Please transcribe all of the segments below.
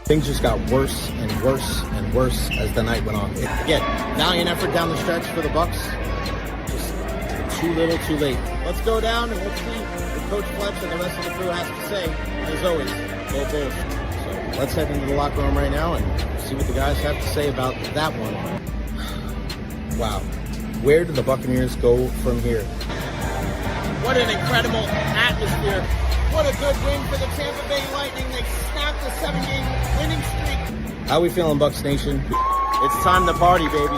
Things just got worse and worse and worse as the night went on. Again, valiant effort down the stretch for the Bucks. Just too little, too late. Let's go down and let's see what Coach Fletch and the rest of the crew has to say. As always, go Bulls. So let's head into the locker room right now and see what the guys have to say about that one. Wow. Where do the Buccaneers go from here? What an incredible atmosphere. What a good win for the Tampa Bay Lightning. They snapped a 7-game winning streak. How we feeling, Bucs Nation? It's time to party, baby.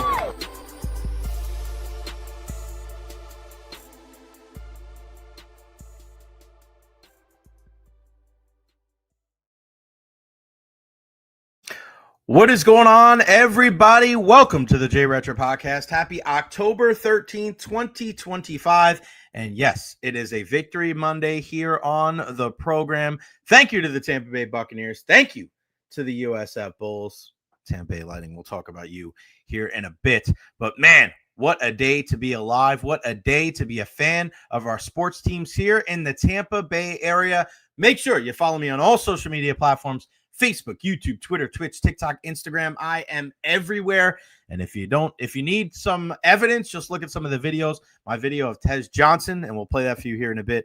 What is going on, everybody? Welcome to the Recher podcast. Happy October 13th, 2025. And yes, it is a Victory Monday here on the program. Thank you to the Tampa Bay Buccaneers. Thank you to the USF Bulls. Tampa Bay Lightning, we'll talk about you here in a bit. But man, what a day to be alive. What a day to be a fan of our sports teams here in the Tampa Bay area. Make sure you follow me on all social media platforms. Facebook, YouTube, Twitter, Twitch, TikTok, Instagram. I am everywhere. And if you need some evidence, just look at some of the videos. My video of Tez Johnson, and we'll play that for you here in a bit,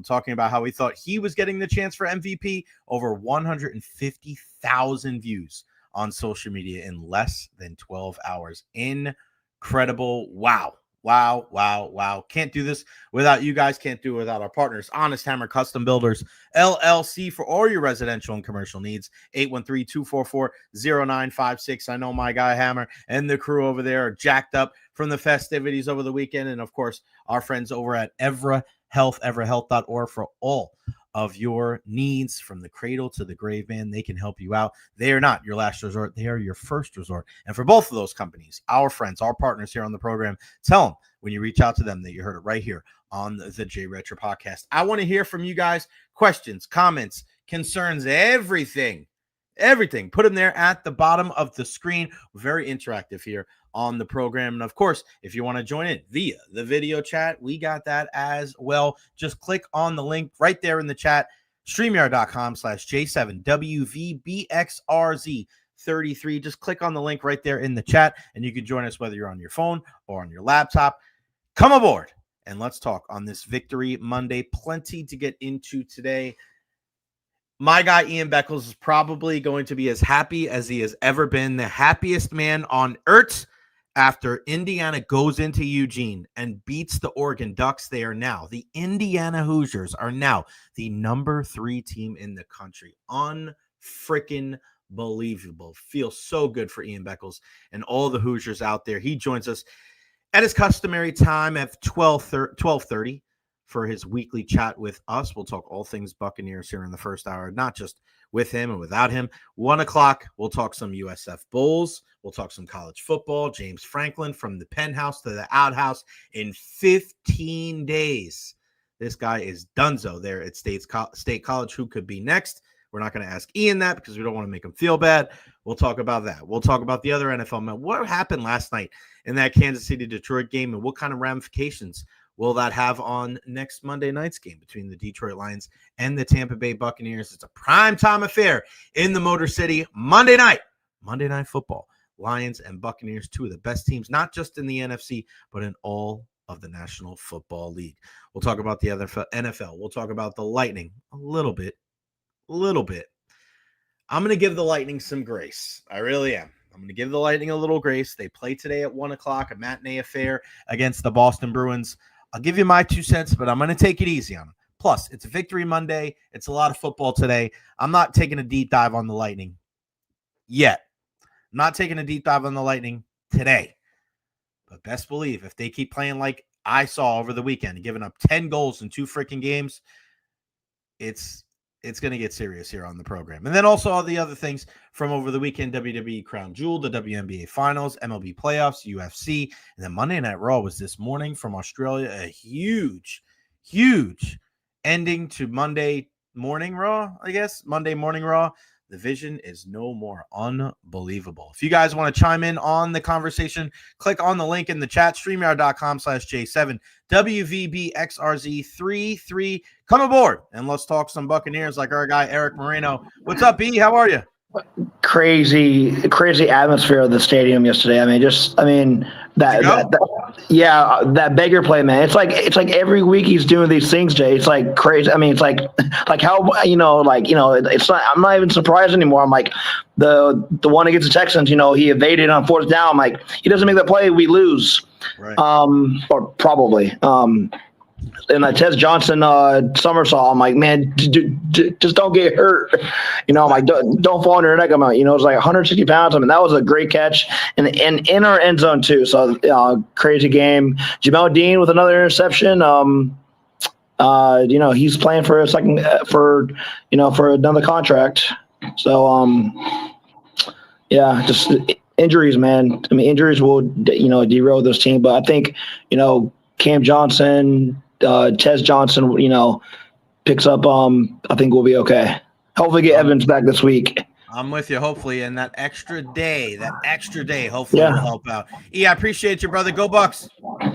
talking about how we thought he was getting the chance for MVP. Over 150,000 views on social media in less than 12 hours. Incredible. Wow. Wow, wow, wow. Can't do this without you guys. Can't do it without our partners. Honest Hammer Custom Builders, LLC, for all your residential and commercial needs. 813-244-0956. I know my guy Hammer and the crew over there are jacked up from the festivities over the weekend. And, of course, our friends over at Evra Health, evrahealth.org, for all of your needs from the cradle to the grave, man. They can help you out. They are not your last resort. They are your first resort. And for both of those companies, our friends, our partners here on the program, tell them when you reach out to them that you heard it right here on the Recher podcast. I want to hear from you guys. Questions, comments, concerns, everything. Put them there at the bottom of the screen. We're very interactive here on the program. And of course, if you want to join in via the video chat, we got that as well. Just click on the link right there in the chat, StreamYard.com/J7WVBXRZ33. Just click on the link right there in the chat, and you can join us whether you're on your phone or on your laptop. Come aboard, and let's talk on this Victory Monday. Plenty to get into today. My guy Ian Beckles is probably going to be as happy as he has ever been, the happiest man on earth, after Indiana goes into Eugene and beats the Oregon Ducks. They are now, the Indiana Hoosiers are now the number 3 team in the country. Unfreaking believable. Feels so good for Ian Beckles and all the Hoosiers out there. He joins us at his customary time at 12:30 for his weekly chat with us. We'll talk all things Buccaneers here in the first hour, not just with him and without him. 1 o'clock, we'll talk some USF Bulls. We'll talk some college football. James Franklin, from the penthouse to the outhouse in 15 days. This guy is donezo there at State College. Who could be next? We're not going to ask Ian that because we don't want to make him feel bad. We'll talk about that. We'll talk about the other NFL men. What happened last night in that Kansas City-Detroit game, and what kind of ramifications will that have on next Monday night's game between the Detroit Lions and the Tampa Bay Buccaneers? It's a primetime affair in the Motor City Monday night football. Lions and Buccaneers, two of the best teams, not just in the NFC, but in all of the National Football League. We'll talk about the other NFL. We'll talk about the Lightning a little bit. I'm going to give the Lightning some grace. I really am. I'm going to give the Lightning a little grace. They play today at 1 o'clock, a matinee affair against the Boston Bruins. I'll give you my 2 cents, but I'm going to take it easy on them. Plus, it's a Victory Monday. It's a lot of football today. I'm not taking a deep dive on the Lightning yet. I'm not taking a deep dive on the Lightning today. But best believe, if they keep playing like I saw over the weekend, giving up 10 goals in 2 freaking games, it's going to get serious here on the program. And then also all the other things from over the weekend: WWE Crown Jewel, the WNBA Finals, MLB Playoffs, UFC, and then Monday Night Raw was this morning from Australia. A huge ending to Monday Morning Raw, I guess. Monday Morning Raw. The vision is no more. Unbelievable. If you guys want to chime in on the conversation, click on the link in the chat, StreamYard.com/J7WVBXRZ33. Come aboard and let's talk some Buccaneers like our guy Eric Moreno. What's up, E? How are you? crazy atmosphere of the stadium yesterday. I mean, Did you go? yeah, that beggar play, man. It's like every week he's doing these things, Jay. It's like crazy. I mean, it's like how it's not. I'm not even surprised anymore. I'm like the one against the Texans. He evaded on fourth down. I'm like, he doesn't make that play, we lose. Right. Or probably. And that Tez Johnson somersault, I'm like, man, just don't get hurt. I'm like, don't fall on your neck. I'm like, it's like 160 pounds. I mean, that was a great catch, and in our end zone too. So crazy game. Jamel Dean with another interception. He's playing for a second for another contract. So yeah, just injuries, man. I mean, injuries will derail this team, but I think Cam Johnson, Tez Johnson, picks up. I think we'll be okay. Hopefully, get Evans back this week. I'm with you, hopefully, and that extra day, hopefully will help out. I appreciate you, brother. Go Bucks.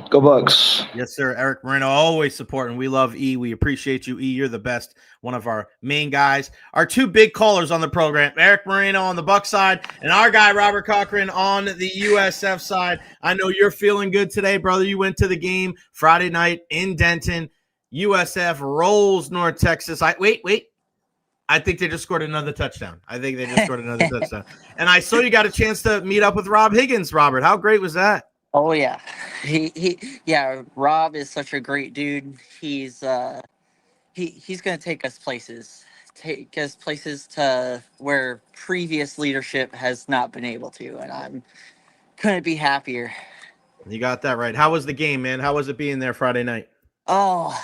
Go Bucks. Yes, sir. Eric Moreno, always supporting. We love E. We appreciate you, E. You're the best. One of our main guys. Our two big callers on the program, Eric Moreno on the Bucks side and our guy, Robert Cochran, on the USF side. I know you're feeling good today, brother. You went to the game Friday night in Denton. USF rolls North Texas. Wait. I think they just scored another touchdown. And I saw you got a chance to meet up with Rob Higgins, Robert. How great was that? Oh yeah. Yeah, Rob is such a great dude. He's he's going to take us places. Take us places to where previous leadership has not been able to, and I'm couldn't be happier. You got that right. How was the game, man? How was it being there Friday night? Oh,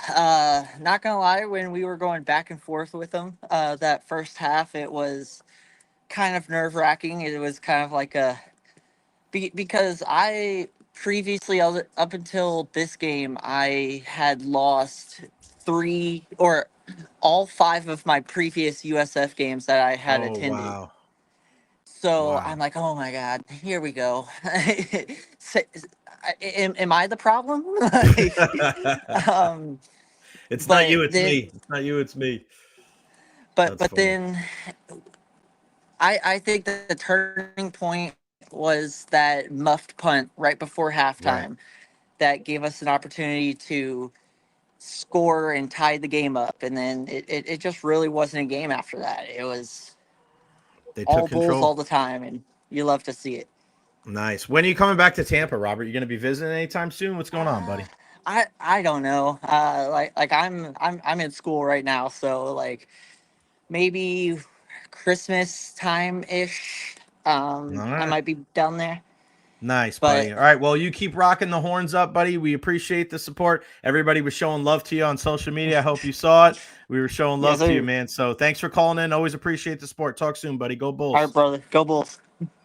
not gonna lie, when we were going back and forth with them, that first half, it was kind of nerve-wracking. It was kind of like because I previously, up until this game, I had lost all 5 of my previous USF games that I had attended. Wow. So wow. I'm like, oh my God, here we go. Am I the problem? It's not you, it's me. It's not you, it's me. But then I think that the turning point was that muffed punt right before halftime that gave us an opportunity to score and tie the game up. And then it just really wasn't a game after that. It was all Bulls all the time, and you love to see it. Nice. When are you coming back to Tampa, Robert? You going to be visiting anytime soon? What's going on, buddy? I don't know. Like I'm in school right now, so like maybe Christmas time ish. I might be down there. Nice, buddy. All right. Well, you keep rocking the horns up, buddy. We appreciate the support. Everybody was showing love to you on social media. I hope you saw it. We were showing love to you, man. So thanks for calling in. Always appreciate the support. Talk soon, buddy. Go Bulls. All right, brother. Go Bulls.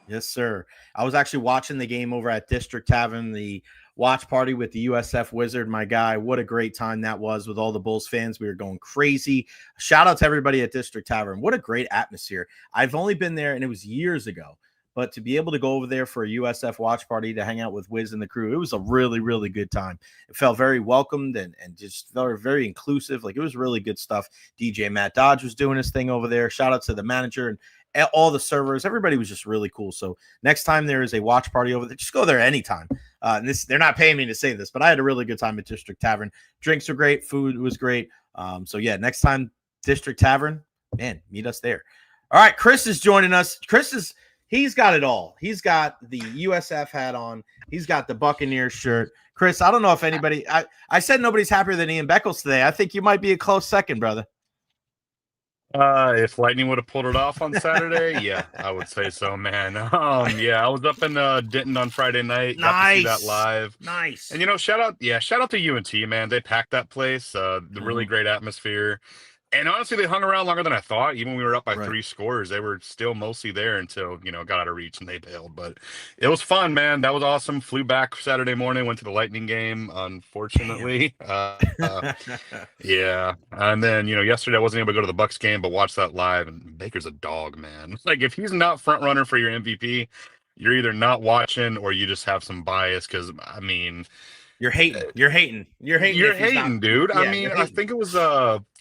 Yes, sir. I was actually watching the game over at District Tavern, the watch party with the USF Wizard, my guy. What a great time that was with all the Bulls fans. We were going crazy. Shout out to everybody at District Tavern. What a great atmosphere. I've only been there, and it was years ago. But to be able to go over there for a USF watch party to hang out with Wiz and the crew, it was a really, really good time. It felt very welcomed and just very, very inclusive. Like, it was really good stuff. DJ Matt Dodge was doing his thing over there. Shout out to the manager and all the servers. Everybody was just really cool. So next time there is a watch party over there, just go there anytime. They're not paying me to say this, but I had a really good time at District Tavern. Drinks were great. Food was great. So yeah, next time District Tavern, man, meet us there. All right, Chris is joining us. He's got it all. He's got the USF hat on. He's got the Buccaneers shirt. Chris, I don't know if anybody – I said nobody's happier than Ian Beckles today. I think you might be a close second, brother. If Lightning would have pulled it off on Saturday, yeah, I would say so, man. Yeah, I was up in Denton on Friday night. Nice. Got to see that live. Nice. And, shout out to UNT, man. They packed that place. The really great atmosphere. And honestly, they hung around longer than I thought. Even when we were up by 3 scores, they were still mostly there until, got out of reach and they bailed. But it was fun, man. That was awesome. Flew back Saturday morning, went to the Lightning game, unfortunately. Yeah. And then, yesterday I wasn't able to go to the Bucks game, but watched that live. And Baker's a dog, man. Like, if he's not front runner for your MVP, you're either not watching or you just have some bias. Because, You're hating. You're hating. You're hating. You're if he's not- hating, dude. I Yeah, mean, you're I hating. think it was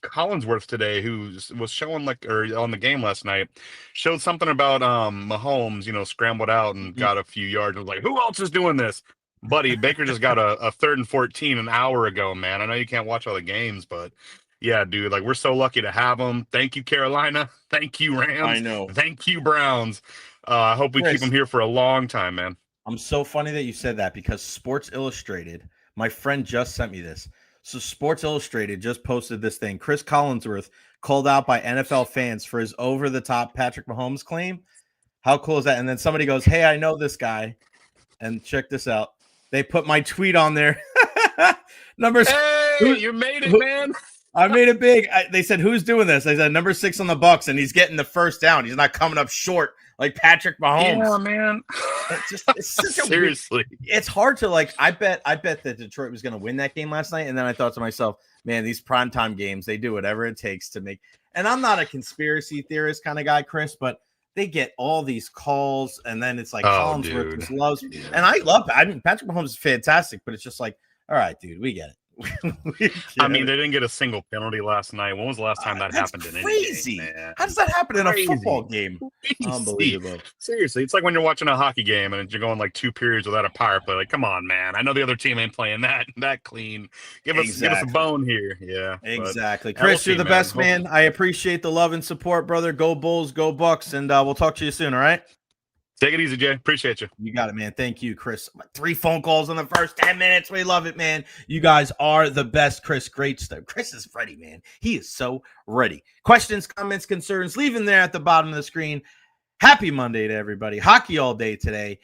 Collinsworth today who was showing or on the game last night, showed something about Mahomes, scrambled out and Mhm. got a few yards. I was like, who else is doing this? Buddy, Baker just got a 3rd and 14 an hour ago, man. I know you can't watch all the games, but yeah, dude, like we're so lucky to have him. Thank you, Carolina. Thank you, I Rams. know. Thank you, Browns. I hope we keep Chris, him here for a long time, man. I'm so funny that you said that because Sports Illustrated, my friend just sent me this. So Sports Illustrated just posted this thing. Chris Collinsworth called out by NFL fans for his over-the-top Patrick Mahomes claim. How cool is that? And then somebody goes, hey, I know this guy. And check this out. They put my tweet on there. Numbers. Hey, you made it, man. I made it big. They said, who's doing this? I said, number 6 on the Bucks, and he's getting the first down. He's not coming up short like Patrick Mahomes. Yeah, man. It's such seriously. It's hard to I bet that Detroit was going to win that game last night, and then I thought to myself, man, these primetime games, they do whatever it takes to make. And I'm not a conspiracy theorist kind of guy, Chris, but they get all these calls, and then it's like Collinsworth just loves, and I love. I mean, Patrick Mahomes is fantastic, but it's just like, all right, dude, we get it. I mean, they didn't get a single penalty last night. When was the last time that happened in crazy. any game, man? How does that happen in a football game? Crazy. Unbelievable. Seriously, it's like when you're watching a hockey game and you're going like 2 periods without a power play. Like, come on, man. I know the other team ain't playing that clean. Give us a bone here. Yeah, exactly. Chris, you're the best, man. I appreciate the love and support, brother. Go Bulls, go Bucks, and we'll talk to you soon. All right. Take it easy, Jay. Appreciate you. You got it, man. Thank you, Chris. 3 phone calls in the first 10 minutes. We love it, man. You guys are the best, Chris. Great stuff. Chris is ready, man. He is so ready. Questions, comments, concerns, leave them there at the bottom of the screen. Happy Monday to everybody. Hockey all day today.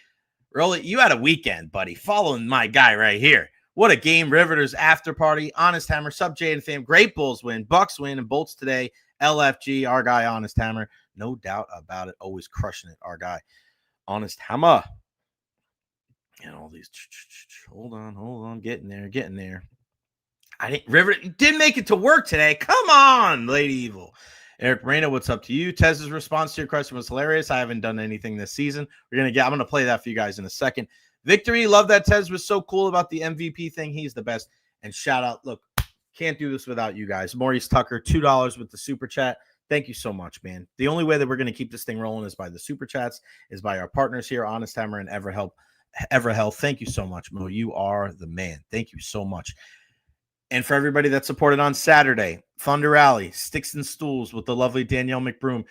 Rolly, you had a weekend, buddy. Following my guy right here. What a game. Riveters after party. Honest Hammer. Sub Jay and fam. Great Bulls win. Bucks win. And Bolts today. LFG, our guy, Honest Hammer. No doubt about it. Always crushing it, our guy. Honest Hammer. And all these. Hold on. Getting there. River didn't make it to work today. Come on, Lady Evil. Eric Moreno, what's up to you? Tez's response to your question was hilarious. I haven't done anything this season. I'm gonna play that for you guys in a second. Victory, love that Tez was so cool about the MVP thing. He's the best. And shout out, look, can't do this without you guys. Maurice Tucker, $2 with the super chat. Thank you so much, man. The only way that we're going to keep this thing rolling is by the super chats, is by our partners here, Honest Hammer and EverHealth. Thank you so much, Mo. You are the man. Thank you so much. And for everybody that supported on Saturday, Thunder Rally, Sticks and Stools with the lovely Danielle McBroom.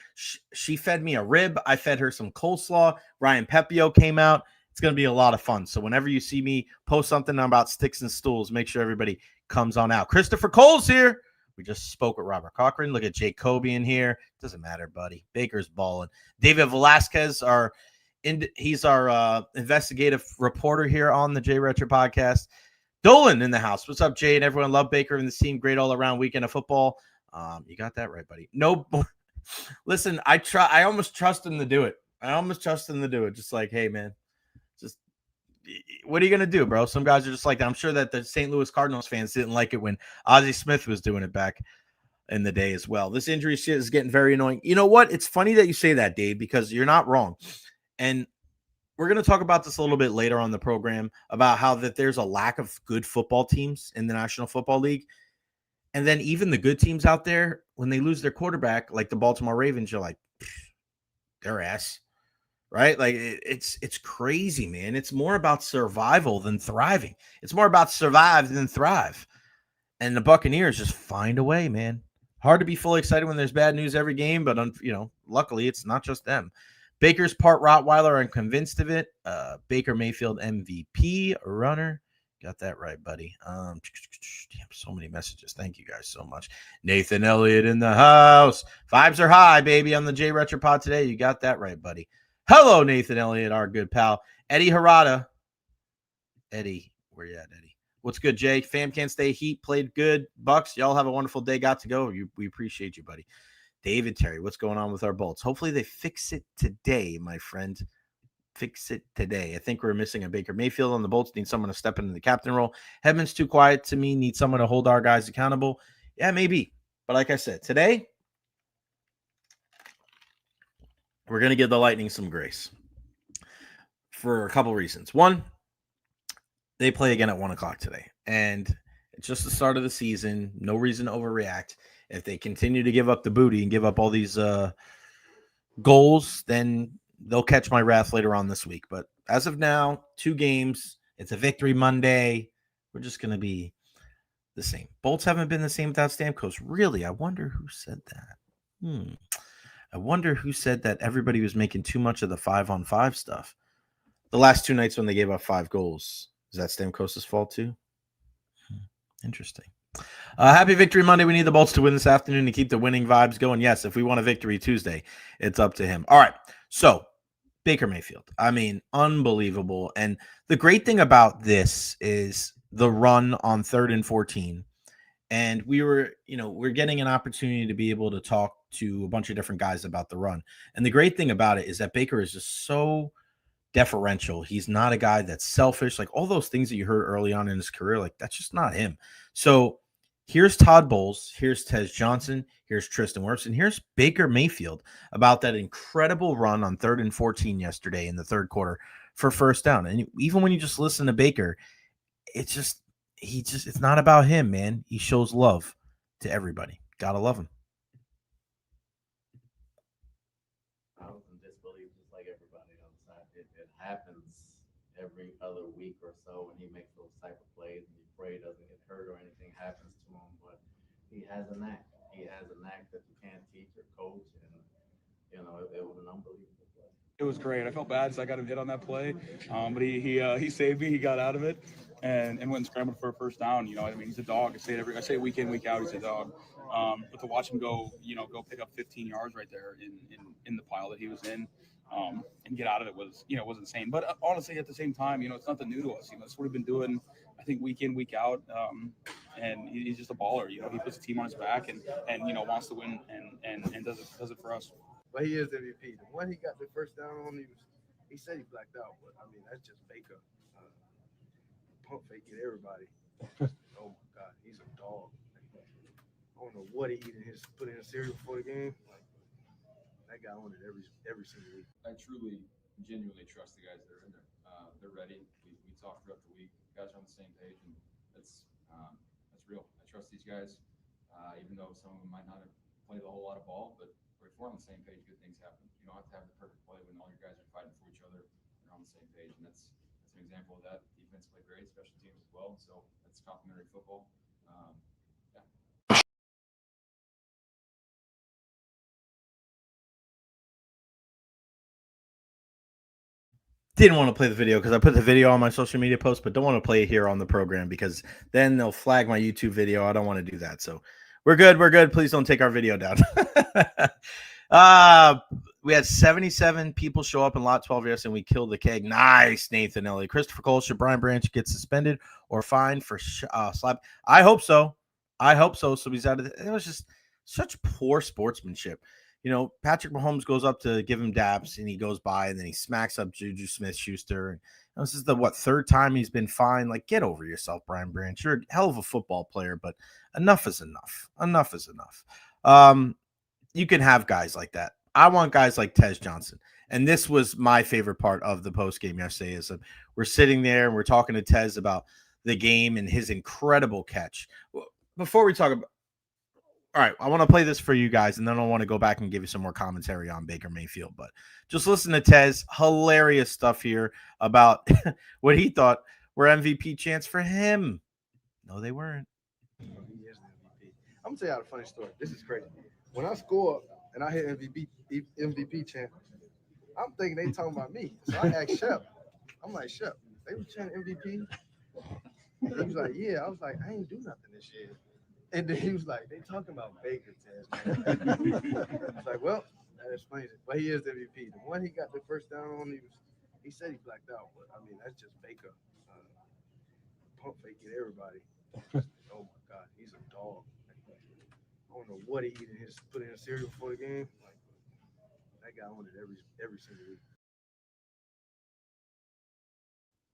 She fed me a rib. I fed her some coleslaw. Ryan Pepio came out. It's going to be a lot of fun. So whenever you see me post something about Sticks and Stools, make sure everybody comes on out. Christopher Cole's here. We just spoke with Robert Cochran. Look at Jake Kobe in here. Doesn't matter, buddy. Baker's balling. David Velasquez, he's our investigative reporter here on the Jay Recher podcast. Dolan in the house. What's up, Jay and everyone? Love Baker and the team. Great all-around weekend of football. You got that right, buddy. No, listen, I almost trust him to do it. Just like, hey, man, just what are you going to do, bro? Some guys are just like that. I'm sure that the St. Louis Cardinals fans didn't like it when Ozzie Smith was doing it back in the day as well. This injury shit is getting very annoying. You know what? It's funny that you say that, Dave, because you're not wrong. And we're going to talk about this a little bit later on the program about how that there's a lack of good football teams in the National Football League. And then even the good teams out there, when they lose their quarterback, like the Baltimore Ravens, you're like, their ass. Right? Like it's crazy, man. It's more about survival than thriving. It's more about survive than thrive. And the Buccaneers just find a way, man. Hard to be fully excited when there's bad news every game, but luckily it's not just them. Baker's part Rottweiler. I'm convinced of it. Baker Mayfield MVP runner. Got that right, buddy. Damn, so many messages. Thank you guys so much. Nathan Elliott in the house. Vibes are high, baby, on the Jay Retcher pod today. You got that right, buddy. Hello, Nathan Elliott, our good pal. Eddie Harada. Eddie, where you at, Eddie? What's good, Jay? Fam can't stay. Heat played good. Bucks, y'all have a wonderful day. Got to go. We appreciate you, buddy. David Terry, what's going on with our Bolts? Hopefully they fix it today, my friend. Fix it today. I think we're missing a Baker Mayfield on the Bolts. Need someone to step into the captain role. Hedman's too quiet to me. Need someone to hold our guys accountable. Yeah, maybe. But like I said, today, we're going to give the Lightning some grace for a couple reasons. One, They play again at 1 o'clock today. And it's just the start of the season. No reason to overreact. If they continue to give up the booty and give up all these goals, then they'll catch my wrath later on this week. But as of now, 2 games. It's a victory Monday. We're just going to be the same. Bolts haven't been the same without Stamkos. Really? I wonder who said that. I wonder who said that everybody was making too much of the 5-on-5 stuff. The last 2 nights when they gave up 5 goals. Is that Stamkos' fault too? Interesting. Happy Victory Monday. We need the Bolts to win this afternoon to keep the winning vibes going. Yes, if we want a victory Tuesday, it's up to him. All right. So, Baker Mayfield. I mean, unbelievable. And the great thing about this is the run on 3rd and 14. And we're getting an opportunity to be able to talk to a bunch of different guys about the run. And the great thing about it is that Baker is just so deferential. He's not a guy that's selfish. Like all those things that you heard early on in his career, like that's just not him. So here's Todd Bowles, here's Tez Johnson, here's Tristan Wirfs, and here's Baker Mayfield about that incredible run on 3rd and 14 yesterday in the 3rd quarter for first down. And even when you just listen to Baker, it's not about him, man. He shows love to everybody. Gotta love him. I was in disbelief just like everybody on the side. It happens every other week or so when he makes those type of plays and you pray he doesn't get hurt or anything happens to him. But he has a knack. He has a knack that you can't teach or coach. And, it was an unbelievable play. It was great. I felt bad because I got him hit on that play, but he saved me. He got out of it and went and scrambled for a first down. He's a dog. I say it week in, week out. He's a dog. But to watch him go pick up 15 yards right there in the pile that he was in, and get out of it was insane. But honestly, at the same time, it's nothing new to us. It's what we've been doing, I think, week in, week out. And he's just a baller. He puts the team on his back and wants to win and does it for us. But he is MVP. When he got the first down on, he said he blacked out, but that's just Baker. Pump faking everybody. Oh my God, he's a dog. I don't know what he eating. Put in a cereal before the game. That guy on it every single week. I truly, genuinely trust the guys that are in there. They're ready. We talked throughout the week. The guys are on the same page, and that's real. I trust these guys, even though some of them might not have played a whole lot of ball, but if we're on the same page, good things happen. You don't have to have the perfect play when all your guys are fighting for each other. They're on the same page, and that's an example of that. Defense played great, special teams as well. So that's complimentary football. Didn't want to play the video because I put the video on my social media post, but don't want to play it here on the program because then they'll flag my YouTube video. I don't want to do that. So we're good. We're good. Please don't take our video down. We had 77 people show up in lot 12 yesterday, and we killed the keg. Nice, Nathan Elliott. Christopher Cole, should Brian Branch get suspended or fined for slap? I hope so. So he's out of it. It was just such poor sportsmanship. Patrick Mahomes goes up to give him daps, and he goes by, and then he smacks up Juju Smith-Schuster. And this is the 3rd time he's been fined. Like, get over yourself, Brian Branch. You're a hell of a football player, but enough is enough. Enough is enough. You can have guys like that. I want guys like Tez Johnson. And this was my favorite part of the post game yesterday is that we're sitting there and we're talking to Tez about the game and his incredible catch. Before we talk about, all right, I want to play this for you guys, and then I want to go back and give you some more commentary on Baker Mayfield. But just listen to Tez. Hilarious stuff here about what he thought were MVP chants for him. No, they weren't. He is the MVP. I'm going to tell y'all a funny story. This is crazy. When I score and I hear MVP chant, I'm thinking they talking about me. So I asked Shep. I'm like, Shep, they were chanting MVP? He was like, yeah. I was like, I ain't do nothing this year. And then he was like, they talking about Baker, Tez. I was like, well, that explains it. But he is the MVP. The one he got the first down on, he said he blacked out. But, that's just Baker. Pump faking everybody. Oh, my God. He's a dog. I don't know what he eating. Put in a cereal before the game. That guy on it every single week.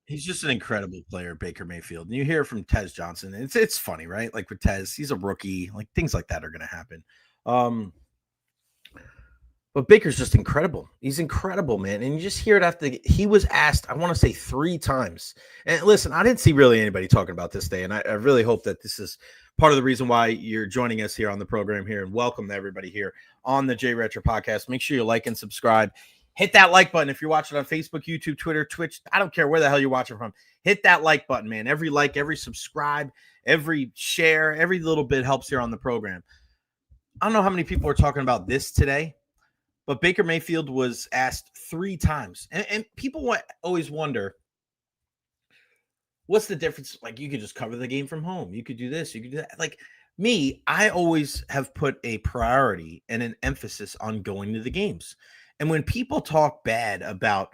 He's just an incredible player, Baker Mayfield. And you hear from Tez Johnson. It's funny, right? Like with Tez, he's a rookie. Like things like that are going to happen. But Baker's just incredible. He's incredible, man. And you just hear it after he was asked, I want to say 3 times. And listen, I didn't see really anybody talking about this day. And I really hope that this is part of the reason why you're joining us here on the program here. And welcome to everybody here on the Recher podcast. Make sure you like and subscribe. Hit that like button if you're watching on Facebook, YouTube, Twitter, Twitch. I don't care where the hell you're watching from. Hit that like button, man. Every like, every subscribe, every share, every little bit helps here on the program. I don't know how many people are talking about this today, but Baker Mayfield was asked 3 times. And people always wonder, what's the difference? Like, you could just cover the game from home. You could do this. You could do that. Like me, I always have put a priority and an emphasis on going to the games. And when people talk bad about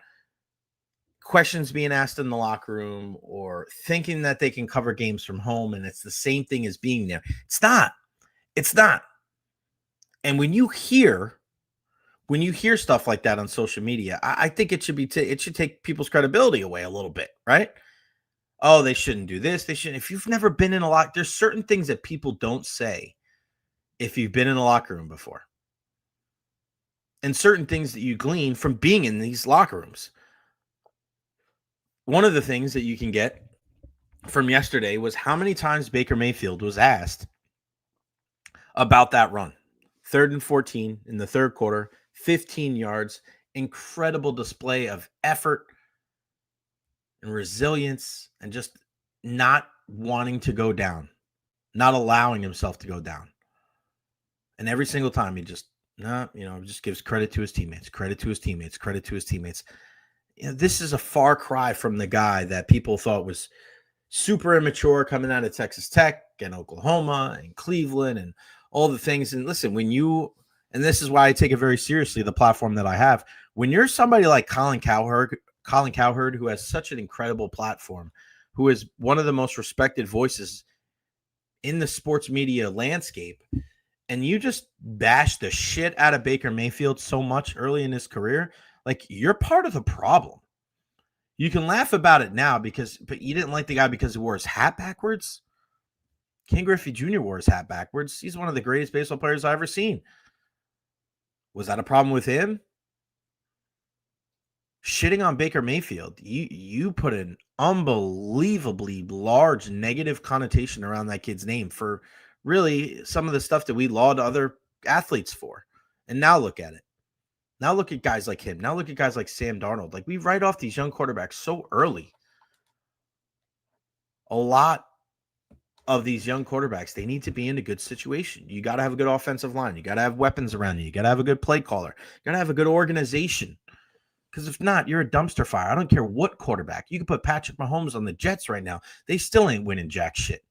questions being asked in the locker room or thinking that they can cover games from home and it's the same thing as being there, it's not. It's not. And when you hear stuff like that on social media, I think it should be it should take people's credibility away a little bit, right? Oh, they shouldn't do this. They shouldn't. If you've never been in a locker, there's certain things that people don't say if you've been in a locker room before. And certain things that you glean from being in these locker rooms. One of the things that you can get from yesterday was how many times Baker Mayfield was asked about that run. 3rd and 14 in the third quarter, 15 yards, incredible display of effort and resilience and just not wanting to go down, not allowing himself to go down. And every single time he just, just gives credit to his teammates, credit to his teammates, credit to his teammates. This is a far cry from the guy that people thought was super immature coming out of Texas Tech and Oklahoma and Cleveland and all the things. And listen, and this is why I take it very seriously, the platform that I have. When you're somebody like Colin Cowherd, who has such an incredible platform, who is one of the most respected voices in the sports media landscape, and you just bash the shit out of Baker Mayfield so much early in his career, like, you're part of the problem. You can laugh about it now but you didn't like the guy because he wore his hat backwards. Ken Griffey Jr. wore his hat backwards. He's one of the greatest baseball players I've ever seen. Was that a problem with him? Shitting on Baker Mayfield, you put an unbelievably large negative connotation around that kid's name for really some of the stuff that we laud other athletes for. And now look at it. Now look at guys like him. Now look at guys like Sam Darnold. Like, we write off these young quarterbacks so early. A lot of these young quarterbacks, they need to be in a good situation. You got to have a good offensive line. You got to have weapons around you. You got to have a good play caller. You got to have a good organization. Because if not, you're a dumpster fire. I don't care what quarterback. You can put Patrick Mahomes on the Jets right now. They still ain't winning jack shit.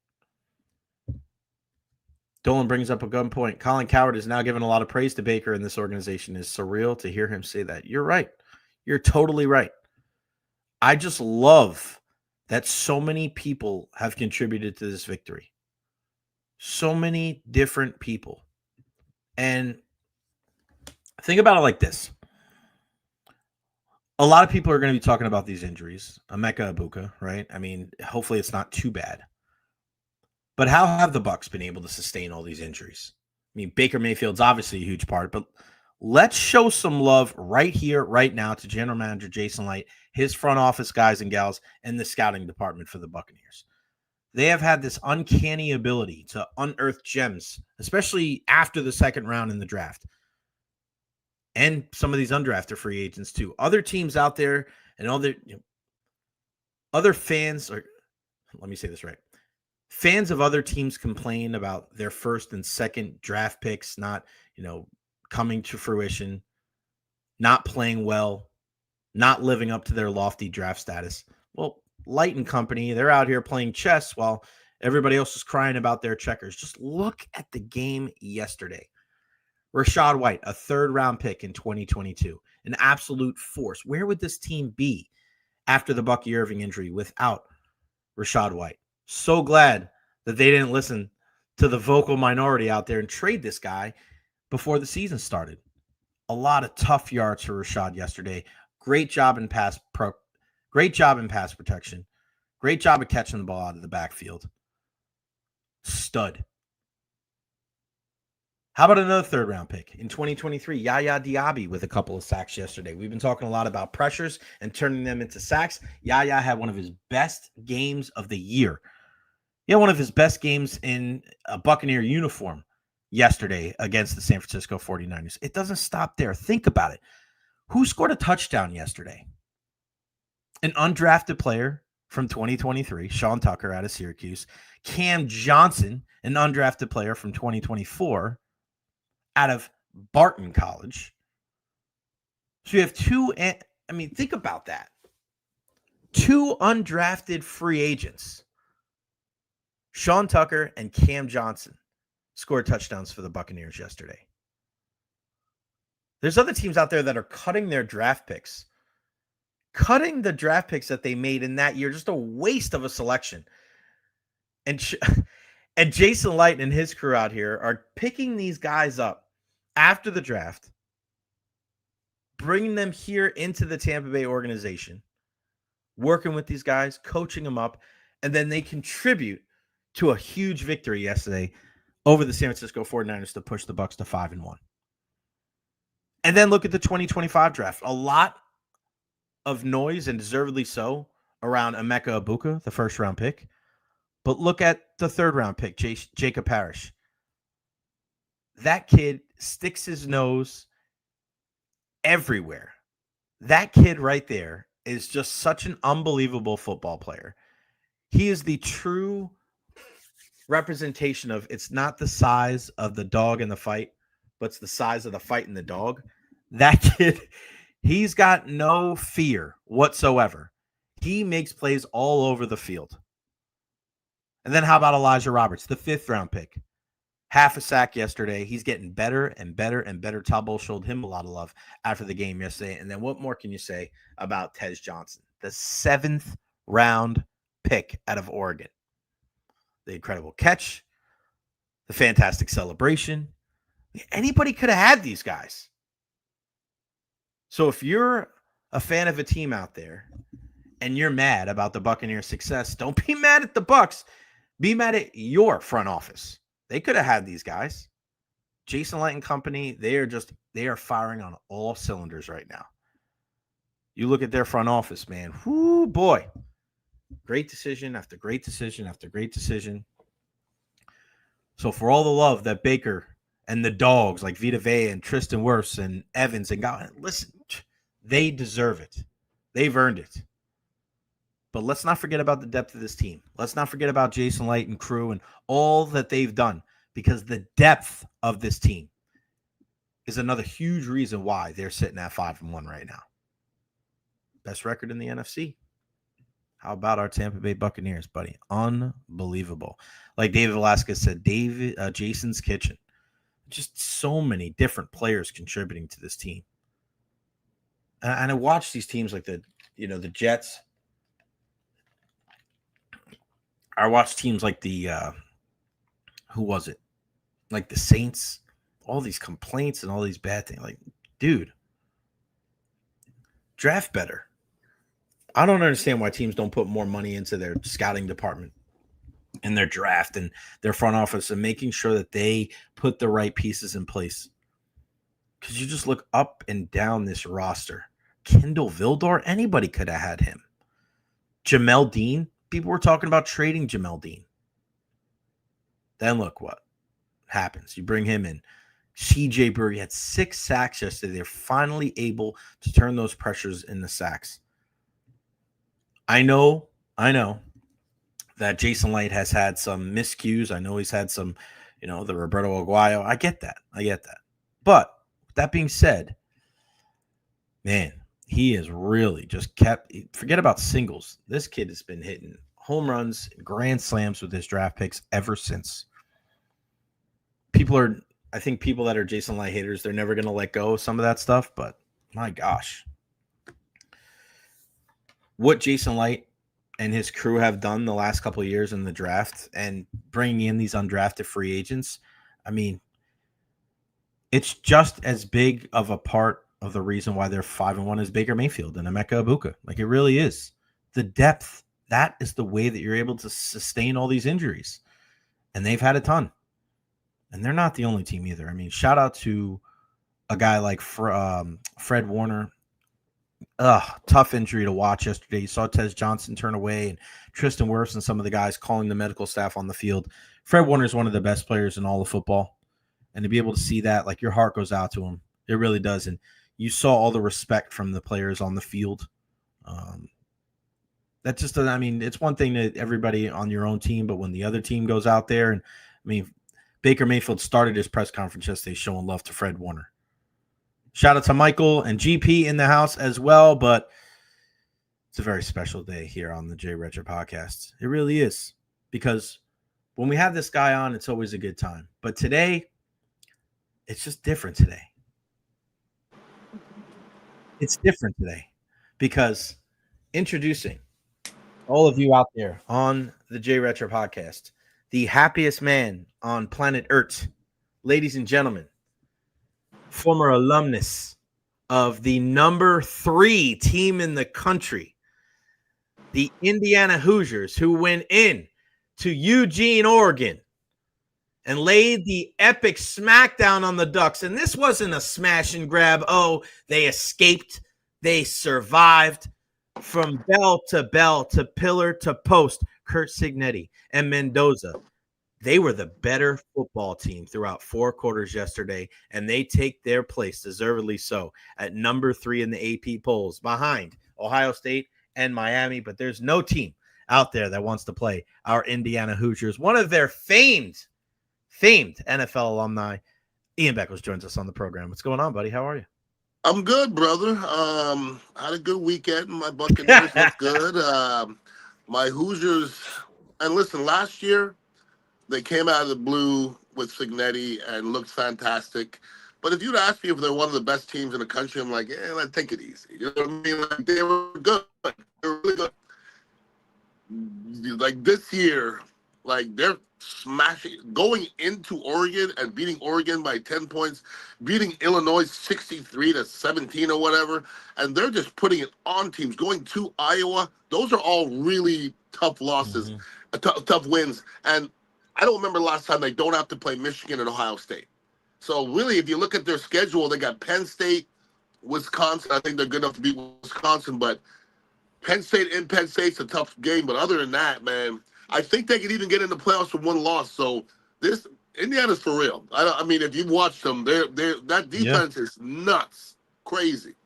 Dolan brings up a good point. Colin Cowherd is now giving a lot of praise to Baker in this organization. It's surreal to hear him say that. You're right. You're totally right. I just love that so many people have contributed to this victory. So many different people. And think about it like this. A lot of people are going to be talking about these injuries. Emeka Egbuka, right? I mean, hopefully it's not too bad. But how have the Bucs been able to sustain all these injuries? I mean, Baker Mayfield's obviously a huge part, but let's show some love right here, right now to General Manager Jason Light, his front office guys and gals, and the scouting department for the Buccaneers. They have had this uncanny ability to unearth gems, especially after the second round in the draft. And some of these undrafted free agents too. Other teams out there and other fans, or let me say this right. Fans of other teams complain about their first and second draft picks not, coming to fruition, not playing well, not living up to their lofty draft status. Well, Light and company, they're out here playing chess while everybody else is crying about their checkers. Just look at the game yesterday. Rachaad White, a third-round pick in 2022, an absolute force. Where would this team be after the Bucky Irving injury without Rachaad White? So glad that they didn't listen to the vocal minority out there and trade this guy before the season started. A lot of tough yards for Rachaad yesterday. Great job in pass protection. Great job of catching the ball out of the backfield. Stud. How about another third round pick in 2023? Yaya Diaby with a couple of sacks yesterday. We've been talking a lot about pressures and turning them into sacks. Yaya had one of his best games of the year. He had one of his best games in a Buccaneer uniform yesterday against the San Francisco 49ers. It doesn't stop there. Think about it. Who scored a touchdown yesterday? An undrafted player from 2023, Sean Tucker out of Syracuse. Cam Johnson, an undrafted player from 2024 out of Barton College. So you have two, I mean, think about that. Two undrafted free agents, Sean Tucker and Cam Johnson, scored touchdowns for the Buccaneers yesterday. There's other teams out there that are cutting their draft picks. Cutting the draft picks that they made in that year, just a waste of a selection. And Jason Light and his crew out here are picking these guys up after the draft, bringing them here into the Tampa Bay organization, working with these guys, coaching them up, and then they contribute to a huge victory yesterday over the San Francisco 49ers to push the Bucs to 5-1. And then look at the 2025 draft. A lot of noise, and deservedly so, around Emeka Egbuka, the first-round pick. But look at the third-round pick, Jacob Parrish. That kid sticks his nose everywhere. That kid right there is just such an unbelievable football player. He is the true representation of, it's not the size of the dog in the fight, but it's the size of the fight in the dog. That kid, he's got no fear whatsoever. He makes plays all over the field. And then how about Elijah Roberts, the fifth-round pick? Half a sack yesterday. He's getting better and better and better. Todd Bowles showed him a lot of love after the game yesterday. And then what more can you say about Tez Johnson, the seventh-round pick out of Oregon? The incredible catch, the fantastic celebration. Anybody could have had these guys. So if you're a fan of a team out there and you're mad about the Buccaneers' success, don't be mad at the Bucs. Be mad at your front office. They could have had these guys. Jason Light and company, they are firing on all cylinders right now. You look at their front office, man. Whoo, boy. Great decision after great decision after great decision. So for all the love that Baker and the dogs like Vita Vea and Tristan Wirfs and Evans and God, listen, they deserve it. They've earned it. But let's not forget about the depth of this team. Let's not forget about Jason Light and crew and all that they've done, because the depth of this team is another huge reason why they're sitting at 5-1 right now. Best record in the NFC. How about our Tampa Bay Buccaneers, buddy? Unbelievable. Like David Velasquez said, Jason's kitchen. Just so many different players contributing to this team. And I watch these teams like the Jets. I watch teams like the who was it? Like the Saints. All these complaints and all these bad things. Like, dude, draft better. I don't understand why teams don't put more money into their scouting department and their draft and their front office and making sure that they put the right pieces in place. Because you just look up and down this roster. Kendall Vildor, anybody could have had him. Jamel Dean, people were talking about trading Jamel Dean. Then look what happens. You bring him in. CJ Burry had 6 sacks yesterday. They're finally able to turn those pressures into sacks. I know that Jason Light has had some miscues. I know he's had some, the Roberto Aguayo. I get that. But with that being said, man, he has really just forget about singles. This kid has been hitting home runs, grand slams with his draft picks ever since. I think people that are Jason Light haters, they're never going to let go of some of that stuff, but my gosh. What Jason Light and his crew have done the last couple of years in the draft and bringing in these undrafted free agents, I mean, it's just as big of a part of the reason why they're 5-1 as Baker Mayfield and Emeka Egbuka. Like, it really is. The depth, that is the way that you're able to sustain all these injuries. And they've had a ton. And they're not the only team either. I mean, shout out to a guy like Fred Warner. Tough injury to watch yesterday. You saw Tez Johnson turn away and Tristan Wirfs and some of the guys calling the medical staff on the field. Fred Warner is one of the best players in all of football. And to be able to see that, like, your heart goes out to him. It really does. And you saw all the respect from the players on the field. That just doesn't, I mean, it's one thing that everybody on your own team, but when the other team goes out there, and I mean, Baker Mayfield started his press conference yesterday showing love to Fred Warner. Shout out to Michael and GP in the house as well, but it's a very special day here on the Jay Recher podcast. It really is, because when we have this guy on, it's always a good time. But today, it's just different today. It's different today because introducing all of you out there on the Jay Recher podcast, the happiest man on planet Earth, ladies and gentlemen, former alumnus of the number 3 team in the country, the Indiana Hoosiers, who went in to Eugene, Oregon, and laid the epic smackdown on the Ducks. And this wasn't a smash and grab. Oh, they escaped. They survived. From bell to pillar to post, Curt Cignetti and Mendoza, they were the better football team throughout 4 quarters yesterday, and they take their place, deservedly so, at number 3 in the AP polls, behind Ohio State and Miami. But there's no team out there that wants to play our Indiana Hoosiers. One of their famed NFL alumni, Ian Beckles, joins us on the program. What's going on, buddy? How are you? I'm good, brother. Had a good weekend. My Buccaneers look good. My Hoosiers, and listen, last year they came out of the blue with Cignetti and looked fantastic. But if you'd asked me if they're one of the best teams in the country, I'm like, yeah, let's take it easy. You know what I mean? Like, they were good. They were really good. Like this year, like they're smashing, going into Oregon and beating Oregon by 10 points, beating Illinois 63-17 or whatever, and they're just putting it on teams. Going to Iowa, those are all really tough losses, tough wins. And I don't remember the last time they don't have to play Michigan and Ohio State. So really, if you look at their schedule, they got Penn State, Wisconsin. I think they're good enough to beat Wisconsin, but Penn State's a tough game. But other than that, man, I think they could even get in the playoffs with 1 loss. So this Indiana's for real. I mean, if you've watched them, that defense is nuts, crazy,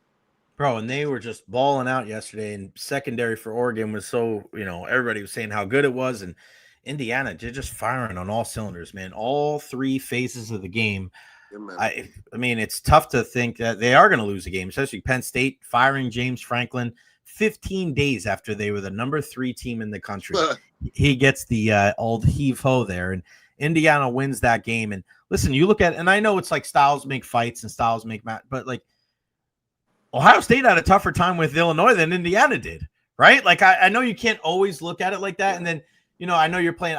bro. And they were just balling out yesterday. And secondary for Oregon was so, everybody was saying how good it was, and Indiana, they're just firing on all cylinders, man. All 3 phases of the game. Yeah, I mean, it's tough to think that they are going to lose a game, especially Penn State firing James Franklin 15 days after they were the number 3 team in the country. He gets the old heave-ho there, and Indiana wins that game. And listen, you look at, and I know it's like styles make fights and styles make match, but like Ohio State had a tougher time with Illinois than Indiana did, right? Like I know you can't always look at it like that. And then, I know you're playing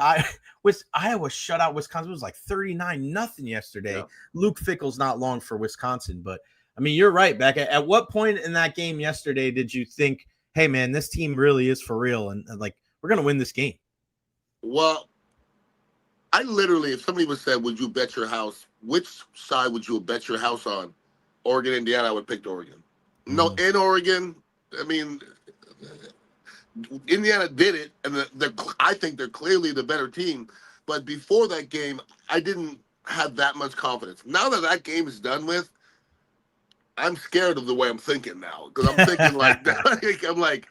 Iowa shut out Wisconsin. It was like 39-0 yesterday. Yeah. Luke Fickell's not long for Wisconsin, but I mean, you're right, Beck. At what point in that game yesterday did you think, hey, man, this team really is for real, and like, we're going to win this game? Well, I literally, if somebody was said, would you bet your house, which side would you bet your house on? Oregon, Indiana, I would pick Oregon. No, in Oregon, I mean, Indiana did it, and I think they're clearly the better team. But before that game, I didn't have that much confidence. Now that game is done with, I'm scared of the way I'm thinking now, because I'm thinking like I'm like,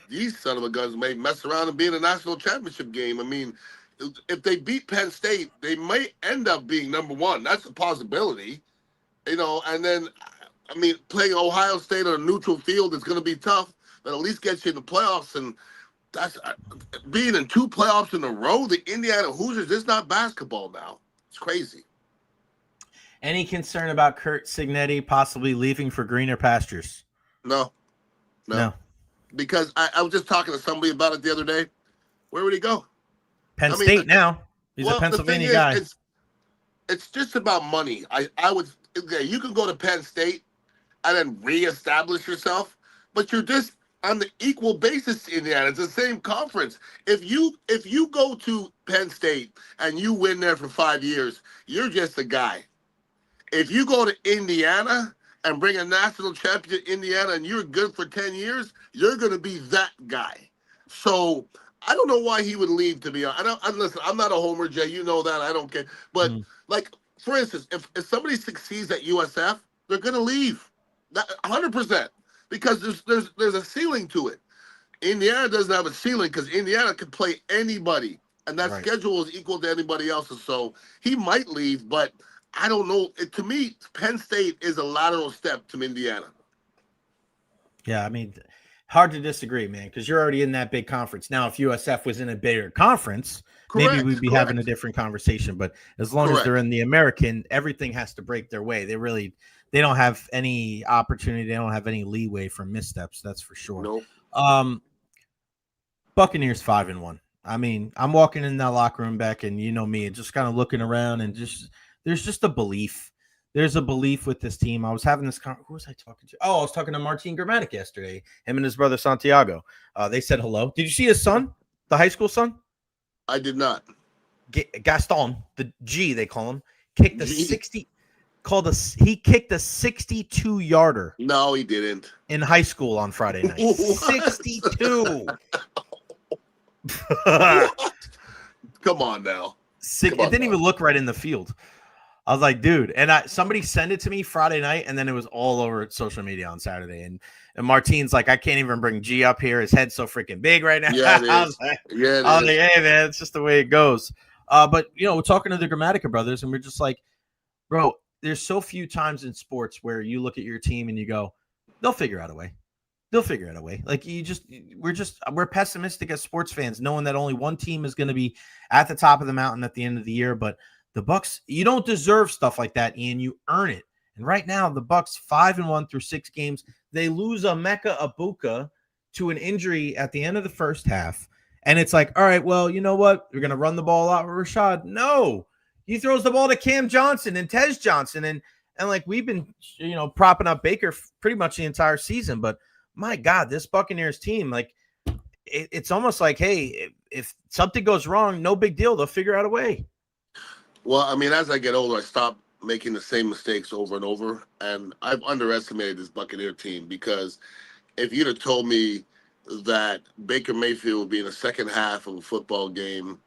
these son of a guns may mess around and be in a national championship game. I mean, if they beat Penn State, they may end up being number 1. That's a possibility, And then, I mean, playing Ohio State on a neutral field is going to be tough, but at least gets you in the playoffs. And that's being in 2 playoffs in a row. The Indiana Hoosiers, it's not basketball now. It's crazy. Any concern about Curt Cignetti possibly leaving for greener pastures? No. Because I was just talking to somebody about it the other day. Where would he go? Penn State now. He's a Pennsylvania guy. It's just about money. I would. Okay, you can go to Penn State and then reestablish yourself, but you're just on the equal basis to Indiana. It's the same conference. If you go to Penn State and you win there for 5 years, you're just a guy. If you go to Indiana and bring a national champion to Indiana and you're good for 10 years, you're going to be that guy. So I don't know why he would leave, to be honest. Listen, I'm not a homer, Jay. You know that. I don't care. But, like, for instance, if somebody succeeds at USF, they're going to leave. 100%. Because there's a ceiling to it. Indiana doesn't have a ceiling because Indiana can play anybody. And that schedule is equal to anybody else's. So he might leave, but I don't know. To me, Penn State is a lateral step to Indiana. Yeah, I mean, hard to disagree, man, because you're already in that big conference. Now, if USF was in a bigger conference, maybe we'd be having a different conversation. But as long as they're in the American, everything has to break their way. They don't have any opportunity. They don't have any leeway for missteps. That's for sure. Nope. Buccaneers 5-1. I mean, I'm walking in that locker room back, and you know me, just kind of looking around, and there's just a belief. There's a belief with this team. I was having this. Who was I talking to? Oh, I was talking to Martin Gramatic yesterday. Him and his brother Santiago. They said hello. Did you see his son, the high school son? I did not. Gaston, the G they call him, kicked the 60. He kicked a 62-yarder. No, he didn't. In high school on Friday night. 62. Come on now. It didn't even look right in the field. I was like, dude, and somebody sent it to me Friday night, and then it was all over social media on Saturday. And Martine's like, I can't even bring G up here. His head's so freaking big right now. Yeah, it is. I was like, hey, man, it's just the way it goes. But, we're talking to the Gramatica brothers, and we're just like, bro, there's so few times in sports where you look at your team and you go, they'll figure out a way. They'll figure out a way. Like we're pessimistic as sports fans, knowing that only one team is going to be at the top of the mountain at the end of the year. But the Bucs, you don't deserve stuff like that, Ian. You earn it. And right now, the Bucs 5-1 through 6 games. They lose Emeka Egbuka to an injury at the end of the first half. And it's like, all right, well, you know what? We're going to run the ball out with Rashad. No. He throws the ball to Cam Johnson and Tez Johnson. And like we've been, propping up Baker pretty much the entire season. But my God, this Buccaneers team, like it's almost like, hey, if something goes wrong, no big deal. They'll figure out a way. Well, I mean, as I get older, I stop making the same mistakes over and over. And I've underestimated this Buccaneer team because if you'd have told me that Baker Mayfield would be in the second half of a football game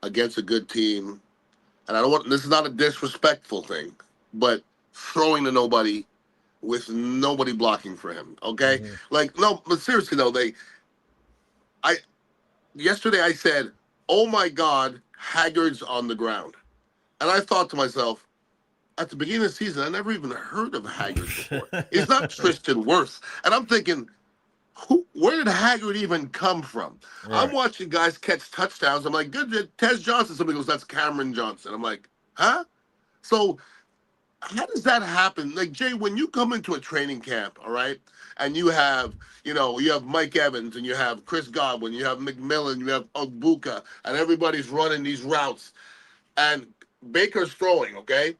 against a good team, and this is not a disrespectful thing, but throwing to nobody with nobody blocking for him. Okay. Mm-hmm. Like, no, but seriously though, yesterday I said, oh my God, Haggard's on the ground. And I thought to myself, at the beginning of the season, I never even heard of Haggard before. It's not Tristan Wirfs. And I'm thinking, where did Haggard even come from? Right. I'm watching guys catch touchdowns. I'm like, good, Tez Johnson. Somebody goes, that's Cameron Johnson. I'm like, huh? So how does that happen? Like, Jay, when you come into a training camp, all right, and you have Mike Evans, and you have Chris Godwin, you have McMillan, you have Egbuka, and everybody's running these routes, and Baker's throwing, okay?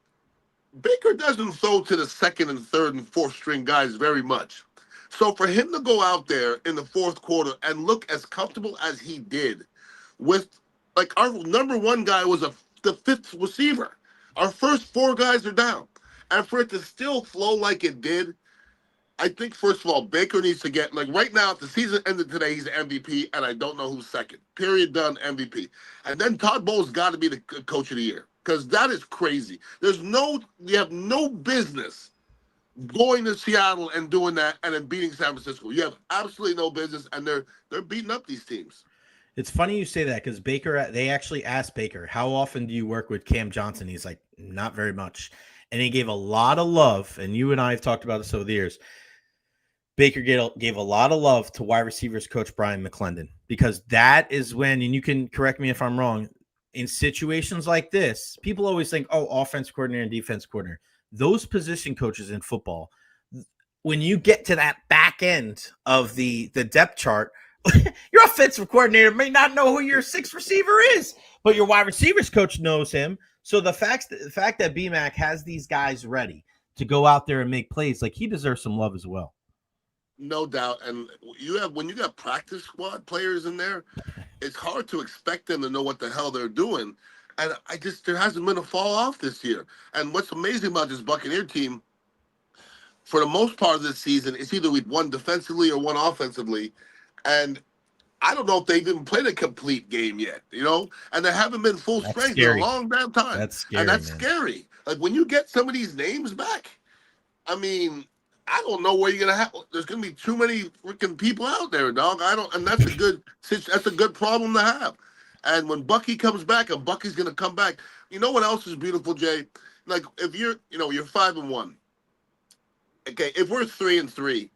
Baker doesn't throw to the second and third and fourth string guys very much. So for him to go out there in the fourth quarter and look as comfortable as he did with, like, our number one guy was the fifth receiver. Our first 4 guys are down. And for it to still flow like it did, I think, first of all, Baker needs to get, like, right now, if the season ended today, he's the MVP, and I don't know who's second. Period, done, MVP. And then Todd Bowles got to be the coach of the year because that is crazy. You have no business going to Seattle and doing that and then beating San Francisco. You have absolutely no business, and they're beating up these teams. It's funny you say that because Baker, they actually asked Baker, how often do you work with Cam Johnson? He's like, not very much. And he gave a lot of love, and you and I have talked about this over the years. Baker gave a lot of love to wide receivers coach Brian McClendon because that is when, and you can correct me if I'm wrong, in situations like this, people always think, oh, offense coordinator and defense coordinator. Those position coaches in football, when you get to that back end of the depth chart, your offensive coordinator may not know who your 6th receiver is, but your wide receivers coach knows him. So the fact that BMAC has these guys ready to go out there and make plays, like, he deserves some love as well. No doubt. And when you got practice squad players in there, it's hard to expect them to know what the hell they're doing. And there hasn't been a fall off this year. And what's amazing about this Buccaneer team, for the most part of this season, it's either we've won defensively or won offensively. And I don't know if they've even played a complete game yet, and they haven't been full strength in a long damn time. That's scary. And that's man. scary. Like when you get some of these names back, I mean, I don't know where you're gonna have. There's gonna be too many freaking people out there, dog. And that's a good problem to have. And when Bucky comes back, and Bucky's gonna come back, you know what else is beautiful, Jay? Like if you're 5-1. Okay, if we're 3-3.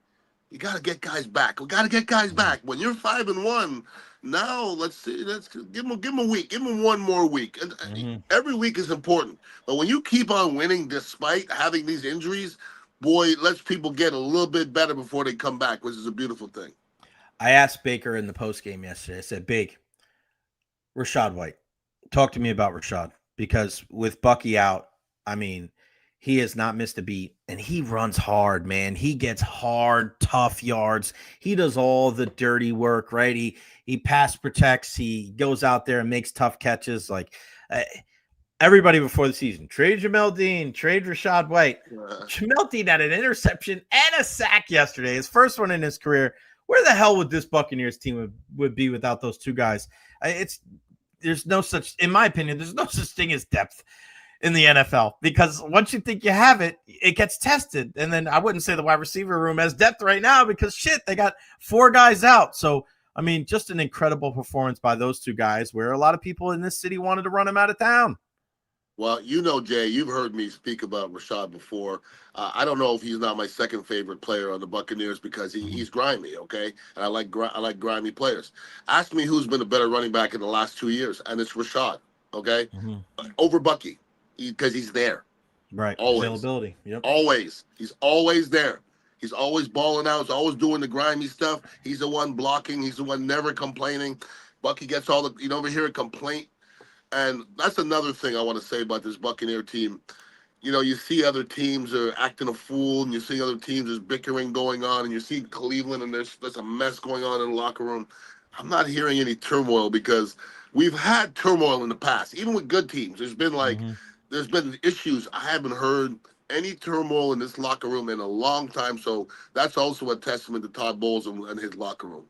You got to get guys back. We got to get guys back. When you're 5-1, now let's give them a week. Give them one more week. And every week is important. But when you keep on winning despite having these injuries, boy, it lets people get a little bit better before they come back, which is a beautiful thing. I asked Baker in the post game yesterday. I said, "Big, Rashad White, talk to me about Rashad, because with Bucky out, I mean, he has not missed a beat, and he runs hard, man. He gets hard, tough yards. He does all the dirty work, right? He pass protects. He goes out there and makes tough catches. Like everybody before the season, trade Jamel Dean, trade Rashad White. Jamel Dean had an interception and a sack yesterday, his first one in his career. Where the hell would this Buccaneers team would be without those two guys? There's no such, in my opinion, there's no such thing as depth in the NFL, because once you think you have it, it gets tested. And then I wouldn't say the wide receiver room has depth right now, because shit, they got 4 guys out. So, I mean, just an incredible performance by those two guys, where a lot of people in this city wanted to run him out of town. Well, Jay, you've heard me speak about Rashad before. I don't know if he's not my second favorite player on the Buccaneers, because he's grimy, okay? And I like grimy players. Ask me who's been a better running back in the last 2 years, and it's Rashad, okay? Over Bucky. Because he's there. Right. Always. Availability. Yep. Always. He's always there. He's always balling out. He's always doing the grimy stuff. He's the one blocking. He's the one never complaining. Bucky gets all the, you never hear a complaint. And that's another thing I want to say about this Buccaneer team. You see other teams are acting a fool, and you see other teams, there's bickering going on, and you see Cleveland, and there's a mess going on in the locker room. I'm not hearing any turmoil, because we've had turmoil in the past, even with good teams. There's been there's been issues. I haven't heard any turmoil in this locker room in a long time. So that's also a testament to Todd Bowles and his locker room.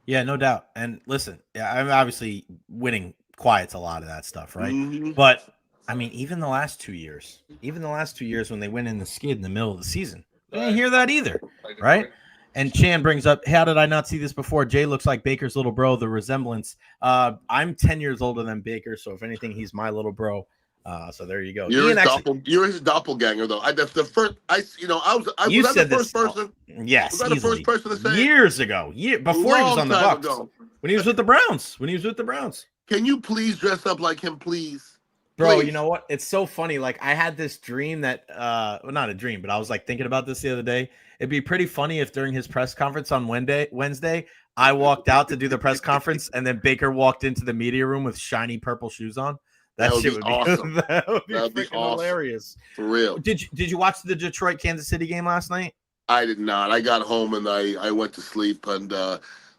Yeah, no doubt. And listen, I'm obviously winning quiets a lot of that stuff, right? But I mean, even the last 2 years when they went in the skid in the middle of the season, I didn't hear that either, right? And Chan brings up, how did I not see this before? Jay looks like Baker's little bro, the resemblance. I'm 10 years older than Baker, so if anything, he's my little bro. So there you go. You're his doppelganger, though. I was the first person. Yes, was I the first person to say years ago. Before he was on the Bucs. When he was with the Browns. Can you please dress up like him, please? Bro, please. You know what? It's so funny. Like, I had this dream that, well, not a dream, but I was like thinking about this the other day. It'd be pretty funny if during his press conference on Wednesday, I walked out to do the press conference, and then Baker walked into the media room with shiny purple shoes on. That shit would be awesome. That would be freaking hilarious. For real. Did you watch the Detroit Kansas City game last night? I did not. I got home and I went to sleep. And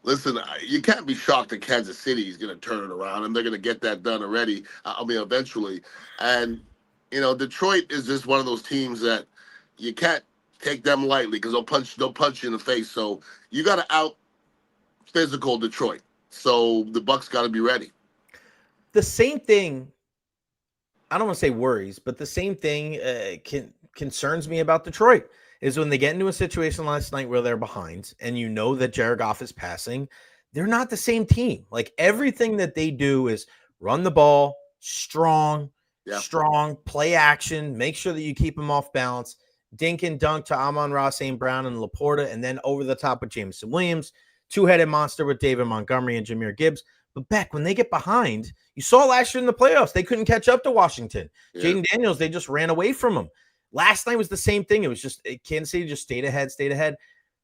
listen, you can't be shocked that Kansas City is going to turn it around, and they're going to get that done already. Eventually. And Detroit is just one of those teams that you can't take them lightly, because they'll punch you in the face. So you got to out physical Detroit. So the Bucs got to be ready. The same thing. I don't want to say worries, but the same thing concerns me about Detroit is when they get into a situation last night where they're behind, and that Jared Goff is passing, they're not the same team. Like, everything that they do is run the ball, strong, play action, make sure that you keep them off balance, dink and dunk to Amon-Ra St. Brown and Laporta, and then over the top with Jameson Williams, two-headed monster with David Montgomery and Jahmyr Gibbs. But Beck, when they get behind, you saw last year in the playoffs, they couldn't catch up to Washington. Yeah. Jaden Daniels, they just ran away from him. Last night was the same thing. It was just Kansas City just stayed ahead.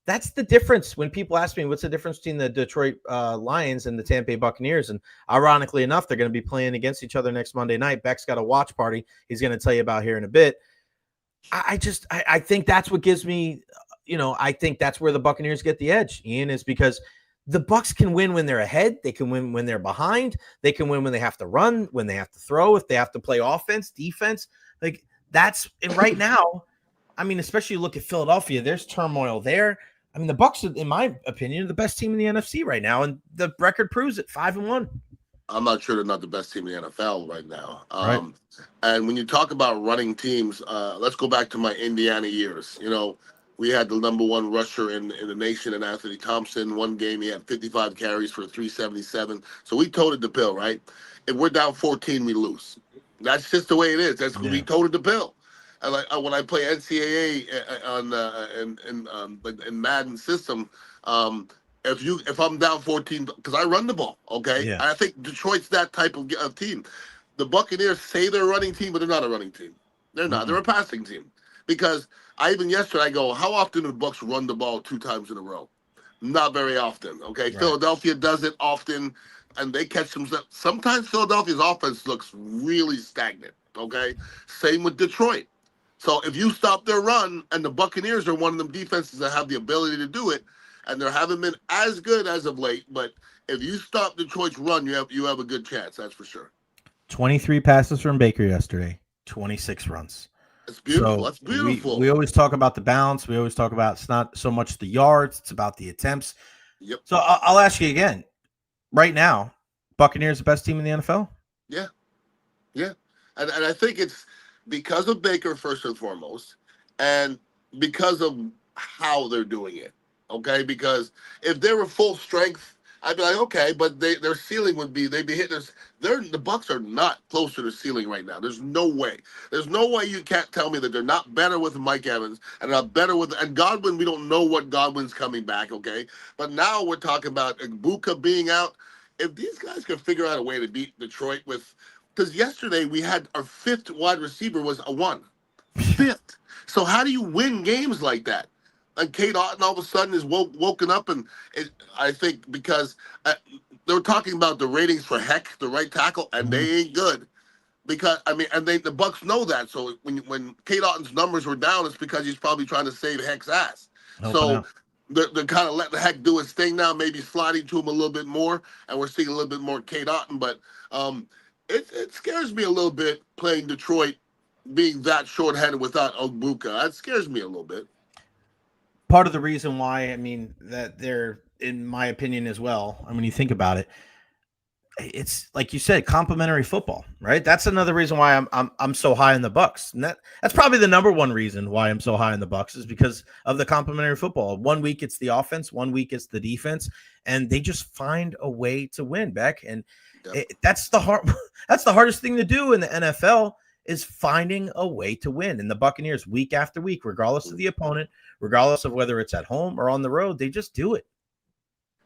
That's the difference. When people ask me what's the difference between the Detroit Lions and the Tampa Bay Buccaneers, and ironically enough, they're going to be playing against each other next Monday night. Beck's got a watch party he's going to tell you about here in a bit. I think that's what gives me, I think that's where the Buccaneers get the edge, Ian, is because the Bucs can win when they're ahead. They can win when they're behind. They can win when they have to run, when they have to throw, if they have to play offense, defense. Like that's right now. I mean, especially look at Philadelphia. There's turmoil there. I mean, the Bucs, in my opinion, are the best team in the NFC right now, and the record proves it, 5-1. I'm not sure they're not the best team in the NFL right now. Right. And when you talk about running teams, let's go back to my Indiana years. We had the number one rusher in the nation in Anthony Thompson. One game, he had 55 carries for 377. So we toted the bill, right? If we're down 14, we lose. That's just the way it is. We toted the bill. And when I play NCAA in Madden system, if I'm down 14, because I run the ball, okay? Yeah. I think Detroit's that type of team. The Buccaneers say they're a running team, but they're not a running team. They're not. They're a passing team. Because yesterday I go, how often do the Bucs run the ball 2 times in a row? Not very often, okay? Right. Philadelphia does it often, and they catch them. Sometimes Philadelphia's offense looks really stagnant, okay? Same with Detroit. So if you stop their run, and the Buccaneers are one of them defenses that have the ability to do it, and they haven't been as good as of late, but if you stop Detroit's run, you have a good chance, that's for sure. 23 passes from Baker yesterday, 26 runs. That's beautiful. So that's beautiful. We always talk about the balance. We always talk about it's not so much the yards, it's about the attempts. Yep. So I'll ask you again. Right now, Buccaneers the best team in the NFL? Yeah. Yeah. And I think it's because of Baker first and foremost, and because of how they're doing it. Okay? Because if they were full strength, I'd be like, okay, but their ceiling would be they'd be hitting this. The Bucs are not close to the ceiling right now. There's no way. There's no way you can't tell me that they're not better with Mike Evans and not better with and Godwin. We don't know what Godwin's coming back, okay? But now we're talking about Ibuka being out. If these guys can figure out a way to beat Detroit because yesterday we had our 5th wide receiver was a 1. 5th. So how do you win games like that? And Kate Otten all of a sudden is woken up, and I think because they were talking about the ratings for Heck, the right tackle, and they ain't good. Because the Bucs know that. So when Kate Otten's numbers were down, it's because he's probably trying to save Heck's ass. So they're kind of letting Heck do his thing now, maybe sliding to him a little bit more, and we're seeing a little bit more Kate Otten. But it scares me a little bit playing Detroit, being that short-handed without Ibuka. That scares me a little bit. Part of the reason why, that they're, in my opinion as well, when you think about it, it's like you said, complementary football, right? That's another reason why I'm so high in the Bucs. And that's probably the number one reason why I'm so high in the Bucs is because of the complementary football. 1 week it's the offense, 1 week it's the defense, and they just find a way to win, Beck. And that's the hardest thing to do in the NFL is finding a way to win. And the Buccaneers, week after week, regardless of the opponent, regardless of whether it's at home or on the road, they just do it.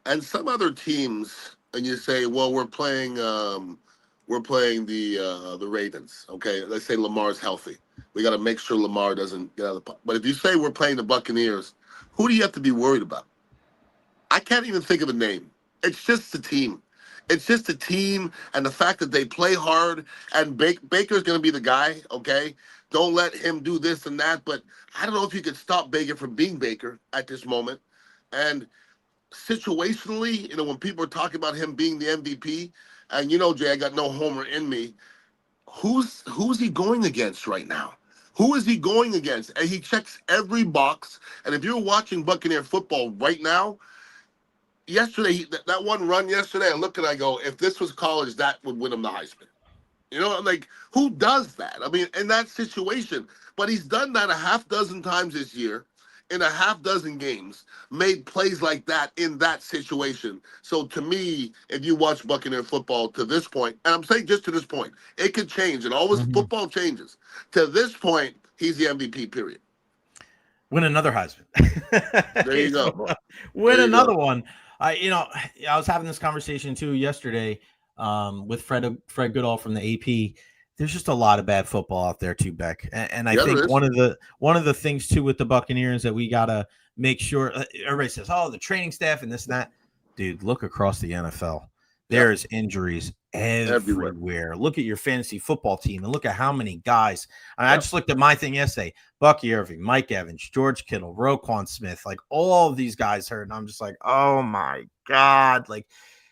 And some other teams, and you say, well, we're playing the Ravens. Okay, let's say Lamar's healthy. We got to make sure Lamar doesn't get out of the. But if you say we're playing the Buccaneers, who do you have to be worried about? I can't even think of a name. It's just the team. It's just a team, and the fact that they play hard, and Baker's going to be the guy, okay? Don't let him do this and that, but I don't know if you could stop Baker from being Baker at this moment. And situationally, when people are talking about him being the MVP, and Jay, I got no homer in me, who's he going against right now? Who is he going against? And he checks every box, and if you're watching Buccaneer football right now, yesterday, that one run yesterday, I look and I go, if this was college, that would win him the Heisman. I'm like, who does that? In that situation. But he's done that a half dozen times this year in a half dozen games, made plays like that in that situation. So to me, if you watch Buccaneer football to this point, and I'm saying just to this point, it could change, and always football changes. To this point, he's the MVP, period. Win another Heisman. There you go. Win another one. I was having this conversation too yesterday with Fred Goodall from the AP. There's just a lot of bad football out there too, Beck. And I think one of the things too with the Buccaneers that we gotta make sure. Everybody says, "Oh, the training staff and this and that." Dude, look across the NFL. There's injuries Everywhere. everywhere. Look at your fantasy football team and look at how many guys. I just looked at my thing yesterday. Bucky Irving, Mike Evans, George Kittle, Roquan Smith, like all of these guys hurt. And I'm just like, oh my God. Like,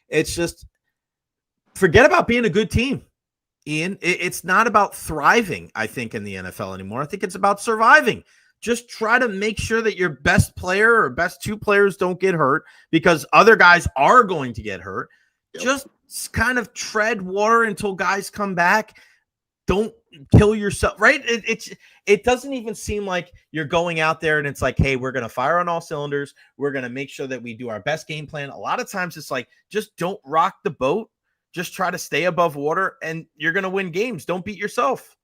it's just forget about being a good team, Ian. It's not about thriving, I think, in the NFL anymore. I think it's about surviving. Just try to make sure that your best player or best two players don't get hurt because other guys are going to get hurt. Yep. Just kind of tread water until guys come back. Don't kill yourself, right? It doesn't even seem like you're going out there and it's like, hey, we're going to fire on all cylinders. We're going to make sure that we do our best game plan. A lot of times it's like, just don't rock the boat. Just try to stay above water and you're going to win games. Don't beat yourself.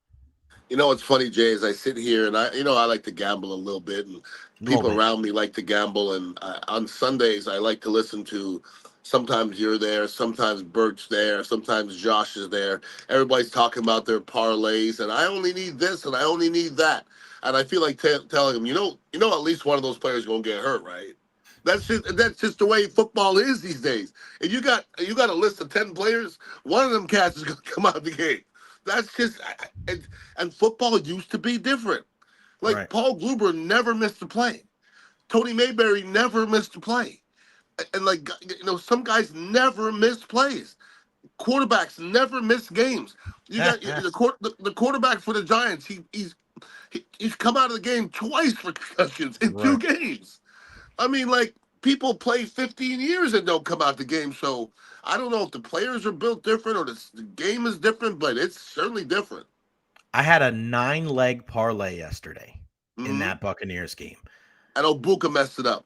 You know what's funny, Jay, is I sit here and I like to gamble a little bit, and people around me like to gamble. And on Sundays, I like to listen to. Sometimes you're there, sometimes Bert's there, sometimes Josh is there. Everybody's talking about their parlays, and I only need this and I only need that. And I feel like telling them, at least one of those players is gonna get hurt, right? That's just the way football is these days. And you got a list of 10 players, one of them cats is gonna come out of the game. That's just, and football used to be different. Like right. Paul Gruber never missed a play. Tony Mayberry never missed a play. And some guys never miss plays. Quarterbacks never miss games. You got the quarterback for the Giants. He's come out of the game twice for concussions in 2 games. I mean, people play 15 years and don't come out the game. So I don't know if the players are built different or the game is different, but it's certainly different. I had a 9-leg parlay yesterday in that Buccaneers game. And Obuka messed it up.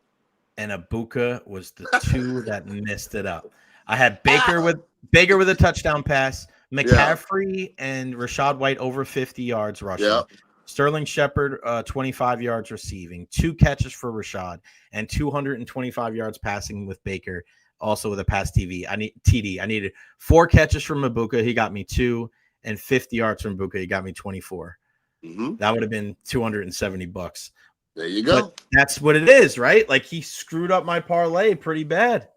And Abuka was the 2 that messed it up. I had Baker with a touchdown pass, McCaffrey and Rashad White over 50 yards rushing, Sterling Shepard 25 yards receiving, 2 catches for Rashad, and 225 yards passing with Baker, also with a pass TD. I needed 4 catches from Abuka. He got me 2, and 50 yards from Abuka. He got me 24. Mm-hmm. That would have been $270. There you go. But that's what it is, right? Like he screwed up my parlay pretty bad.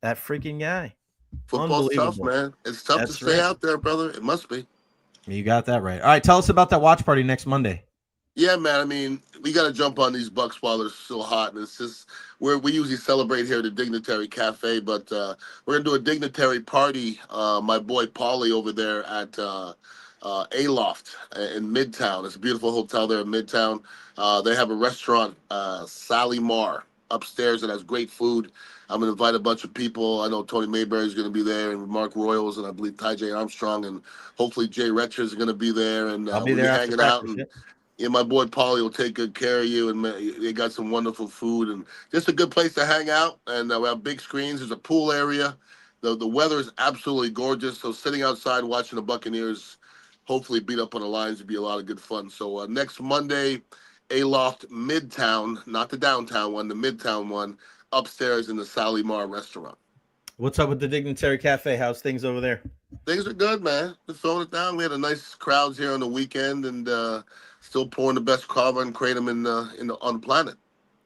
That freaking guy. Football's tough, man. It's tough to stay out there, brother. It must be. You got that right. All right, tell us about that watch party next Monday. Yeah, man. I mean, we got to jump on these Bucks while they're still hot, and it's just we usually celebrate here at the Dignitary Cafe, but we're gonna do a dignitary party. My boy Paulie over there at Aloft in Midtown. It's a beautiful hotel there in Midtown. They have a restaurant, Sally Mar, upstairs that has great food. I'm going to invite a bunch of people. I know Tony Mayberry is going to be there, and Mark Royals, and I believe Ty J. Armstrong, and hopefully Jay Recher is going to be there. And I'll be there hanging out. And my boy Paulie will take good care of you. And they got some wonderful food and just a good place to hang out. And we have big screens. There's a pool area. The weather is absolutely gorgeous. So sitting outside watching the Buccaneers hopefully beat up on the Lions would be a lot of good fun. So next Monday, Aloft Midtown, not the downtown one, the Midtown one, upstairs in the Sally Mar restaurant. What's up with the Dignitary Cafe? How's things over there? Things are good, man. We're throwing it down. We had a nice crowds here on the weekend, and still pouring the best kava and kratom on the planet.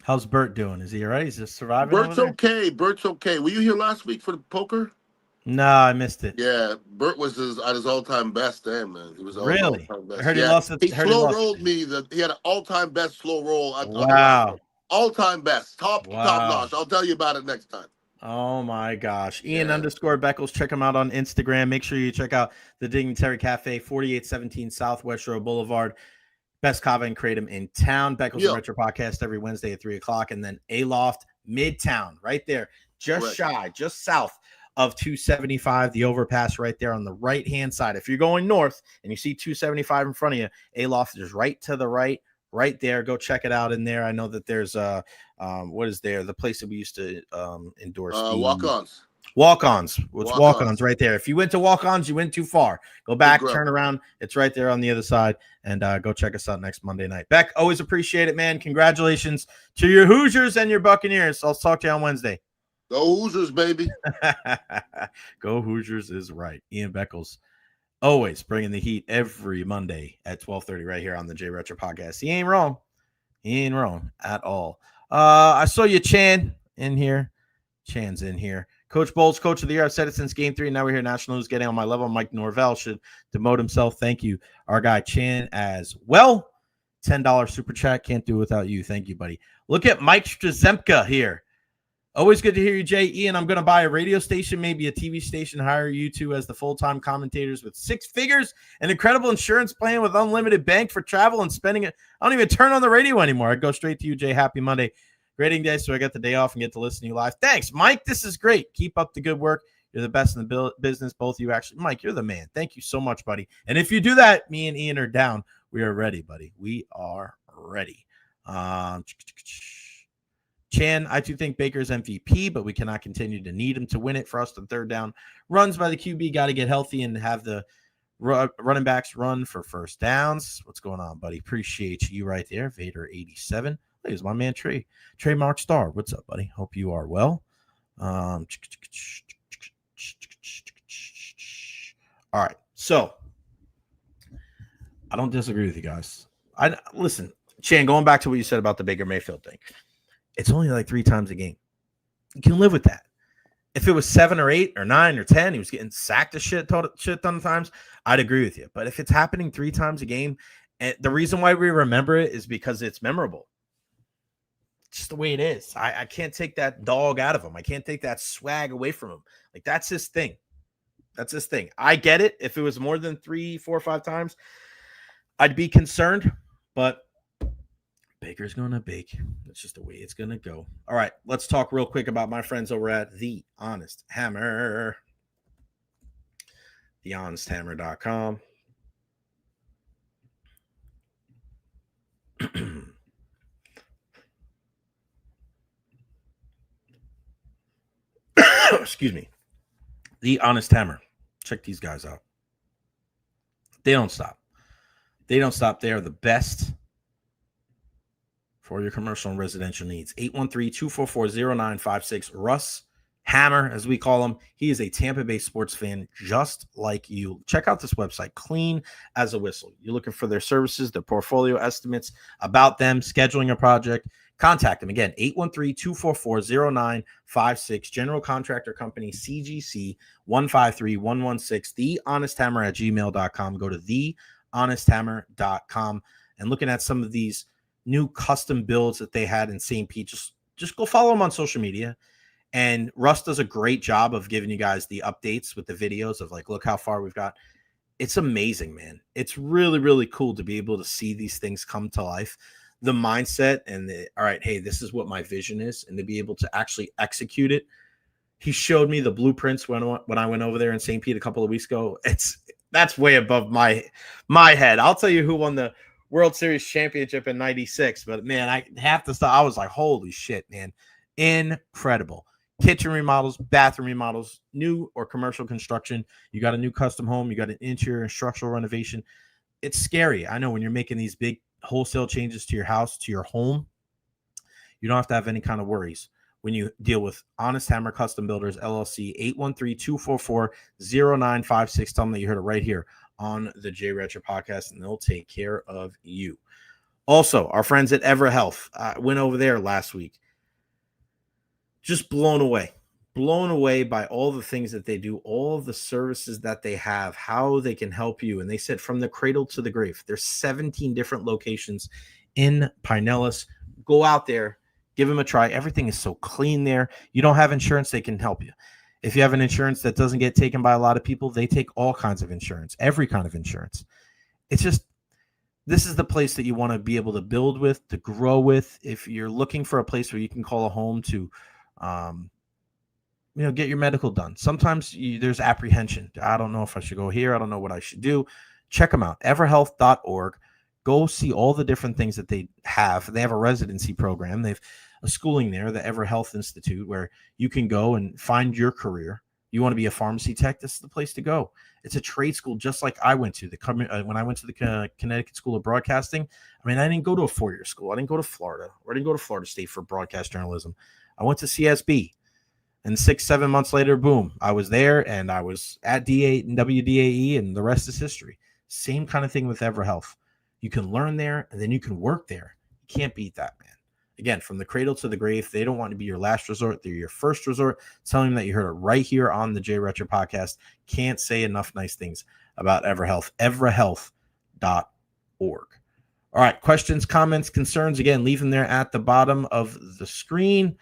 How's Bert doing? Is he all right? He's just surviving. Bert's okay. Bert's okay. Were you here last week for the poker? No, I missed it. Yeah, Bert was at his all-time best then, man. He was really. Best. I heard he lost it. He slow rolled me. He had an all-time best slow roll. Wow. All-time best. Top notch. I'll tell you about it next time. Oh my gosh. Ian _Beckles. Check him out on Instagram. Make sure you check out the Dignitary Cafe, 4817 Southwest Road Boulevard. Best kava and kratom in town. Beckles and Recher podcast every Wednesday at 3:00. And then Aloft Midtown right there. Just shy, just south of 275, the overpass right there on the right-hand side. If you're going north and you see 275 in front of you, Aloft is right to the right there. Go check it out in there. I know that there's what is there? The place that we used to endorse. Walk-ons. Walk-ons. It's Walk-ons right there. If you went to Walk-ons, you went too far. Go back, turn around. It's right there on the other side. And go check us out next Monday night. Beck, always appreciate it, man. Congratulations to your Hoosiers and your Buccaneers. I'll talk to you on Wednesday. Go Hoosiers, baby. Go Hoosiers is right. Ian Beckles, always bringing the heat every Monday at 12:30 right here on the Jay Recher podcast. He ain't wrong. He ain't wrong at all. I saw you, Chan, in here. Chan's in here. Coach Bowles, Coach of the Year. I've said it since Game 3. Now we're here. National News getting on my level. Mike Norvell should demote himself. Thank you. Our guy Chan as well. $10 super chat. Can't do it without you. Thank you, buddy. Look at Mike Strzemka here. Always good to hear you, Jay. Ian, I'm going to buy a radio station, maybe a TV station, hire you two as the full-time commentators with 6 figures, an incredible insurance plan with unlimited bank for travel and spending it. I don't even turn on the radio anymore. I go straight to you, Jay. Happy Monday. Grading day, so I get the day off and get to listen to you live. Thanks, Mike. This is great. Keep up the good work. You're the best in the business, both of you. Actually, Mike, you're the man. Thank you so much, buddy. And if you do that, me and Ian are down. We are ready, buddy. We are ready. Chan, I do think Baker's MVP, but we cannot continue to need him to win it. For us, the third down runs by the QB got to get healthy and have the running backs run for first downs. What's going on, buddy? Appreciate you right there. Vader 87. Here's my man Trey. Trademark Star. What's up, buddy? Hope you are well. All right. So I don't disagree with you guys. Listen, Chan, going back to what you said about the Baker Mayfield thing. It's only like 3 times a game. You can live with that. If it was 7 or 8 or 9 or 10, he was getting sacked a shit ton of times, I'd agree with you. But if it's happening 3 times a game, and the reason why we remember it is because it's memorable. It's just the way it is. I can't take that dog out of him. I can't take that swag away from him. Like, that's his thing. That's his thing. I get it. If it was more than 3, 4, 5 times, I'd be concerned. But Baker's going to bake. That's just the way it's going to go. All right, let's talk real quick about my friends over at The Honest Hammer. TheHonestHammer.com. Excuse me. The Honest Hammer. Check these guys out. They don't stop. They don't stop. They are the best for your commercial and residential needs. 813-244-0956. Russ Hammer, as we call him. He is a Tampa Bay sports fan just like you. Check out this website, clean as a whistle. You're looking for their services, their portfolio estimates, about them, scheduling a project. Contact them. Again, 813-244-0956. General Contractor Company, CGC 153116. TheHonestHammer@gmail.com. Go to TheHonestHammer.com. And looking at some of these new custom builds that they had in St. Pete, just go follow them on social media. And Russ does a great job of giving you guys the updates with the videos of like, look how far we've got. It's amazing, man. It's really, really cool to be able to see these things come to life. The mindset and all right, hey, this is what my vision is, and to be able to actually execute it. He showed me the blueprints when I went over there in St. Pete a couple of weeks ago. That's way above my head. I'll tell you who won the World Series championship in '96, but man, I have to stop. I was like, holy shit, man. Incredible. Kitchen remodels, bathroom remodels, new or commercial construction. You got a new custom home. You got an interior and structural renovation. It's scary. I know when you're making these big wholesale changes to your house, to your home, you don't have to have any kind of worries when you deal with Honest Hammer Custom Builders, LLC, 813-244-0956. Tell them that you heard it right here on the Jay Recher podcast, and they'll take care of you. Also, our friends at EverHealth went over there last week. Just blown away by all the things that they do, all of the services that they have, how they can help you. And they said from the cradle to the grave. There's 17 different locations in Pinellas. Go out there, give them a try. Everything is so clean there. You don't have insurance, they can help you. If you have an insurance that doesn't get taken by a lot of people, they take all kinds of insurance, every kind of insurance. It's just, this is the place that you want to be able to build with, to grow with. If you're looking for a place where you can call a home to, get your medical done. Sometimes there's apprehension. I don't know if I should go here. I don't know what I should do. Check them out. Everhealth.org. Go see all the different things that they have. They have a residency program. They have a schooling there, the EverHealth Institute, where you can go and find your career. You want to be a pharmacy tech? This is the place to go. It's a trade school just like I went to. When I went to the Connecticut School of Broadcasting, I didn't go to a 4-year school. I didn't go to Florida, or I didn't go to Florida State for broadcast journalism. I went to CSB. And 6-7 months later, boom, I was there, and I was at D8 and WDAE, and the rest is history. Same kind of thing with EverHealth. You can learn there, and then you can work there. You can't beat that, man. Again, from the cradle to the grave, they don't want to be your last resort. They're your first resort. Telling them that you heard it right here on the Jay Recher podcast. Can't say enough nice things about EverHealth. EverHealth.org. All right, questions, comments, concerns, again, leave them there at the bottom of the screen.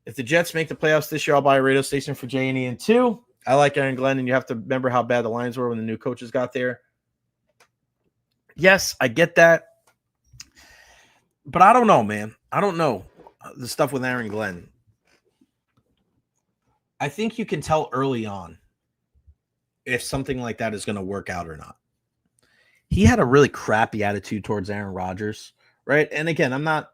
If the Jets make the playoffs this year, I'll buy a radio station for Jay and Ian too. I like Aaron Glenn, and you have to remember how bad the Lions were when the new coaches got there. Yes, I get that. But I don't know, man. I don't know the stuff with Aaron Glenn. I think you can tell early on if something like that is going to work out or not. He had a really crappy attitude towards Aaron Rodgers, right? And again, I'm not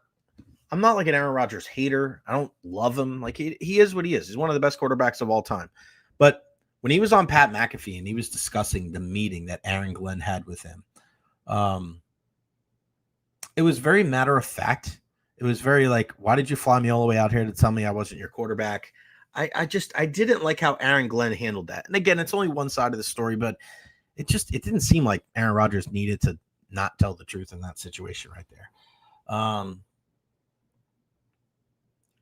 like an Aaron Rodgers hater. I don't love him. Like he is what he is. He's one of the best quarterbacks of all time. But when he was on Pat McAfee and he was discussing the meeting that Aaron Glenn had with him, it was very matter of fact. It was very like, why did you fly me all the way out here to tell me I wasn't your quarterback? I didn't like how Aaron Glenn handled that. And again, it's only one side of the story, but it didn't seem like Aaron Rodgers needed to not tell the truth in that situation right there.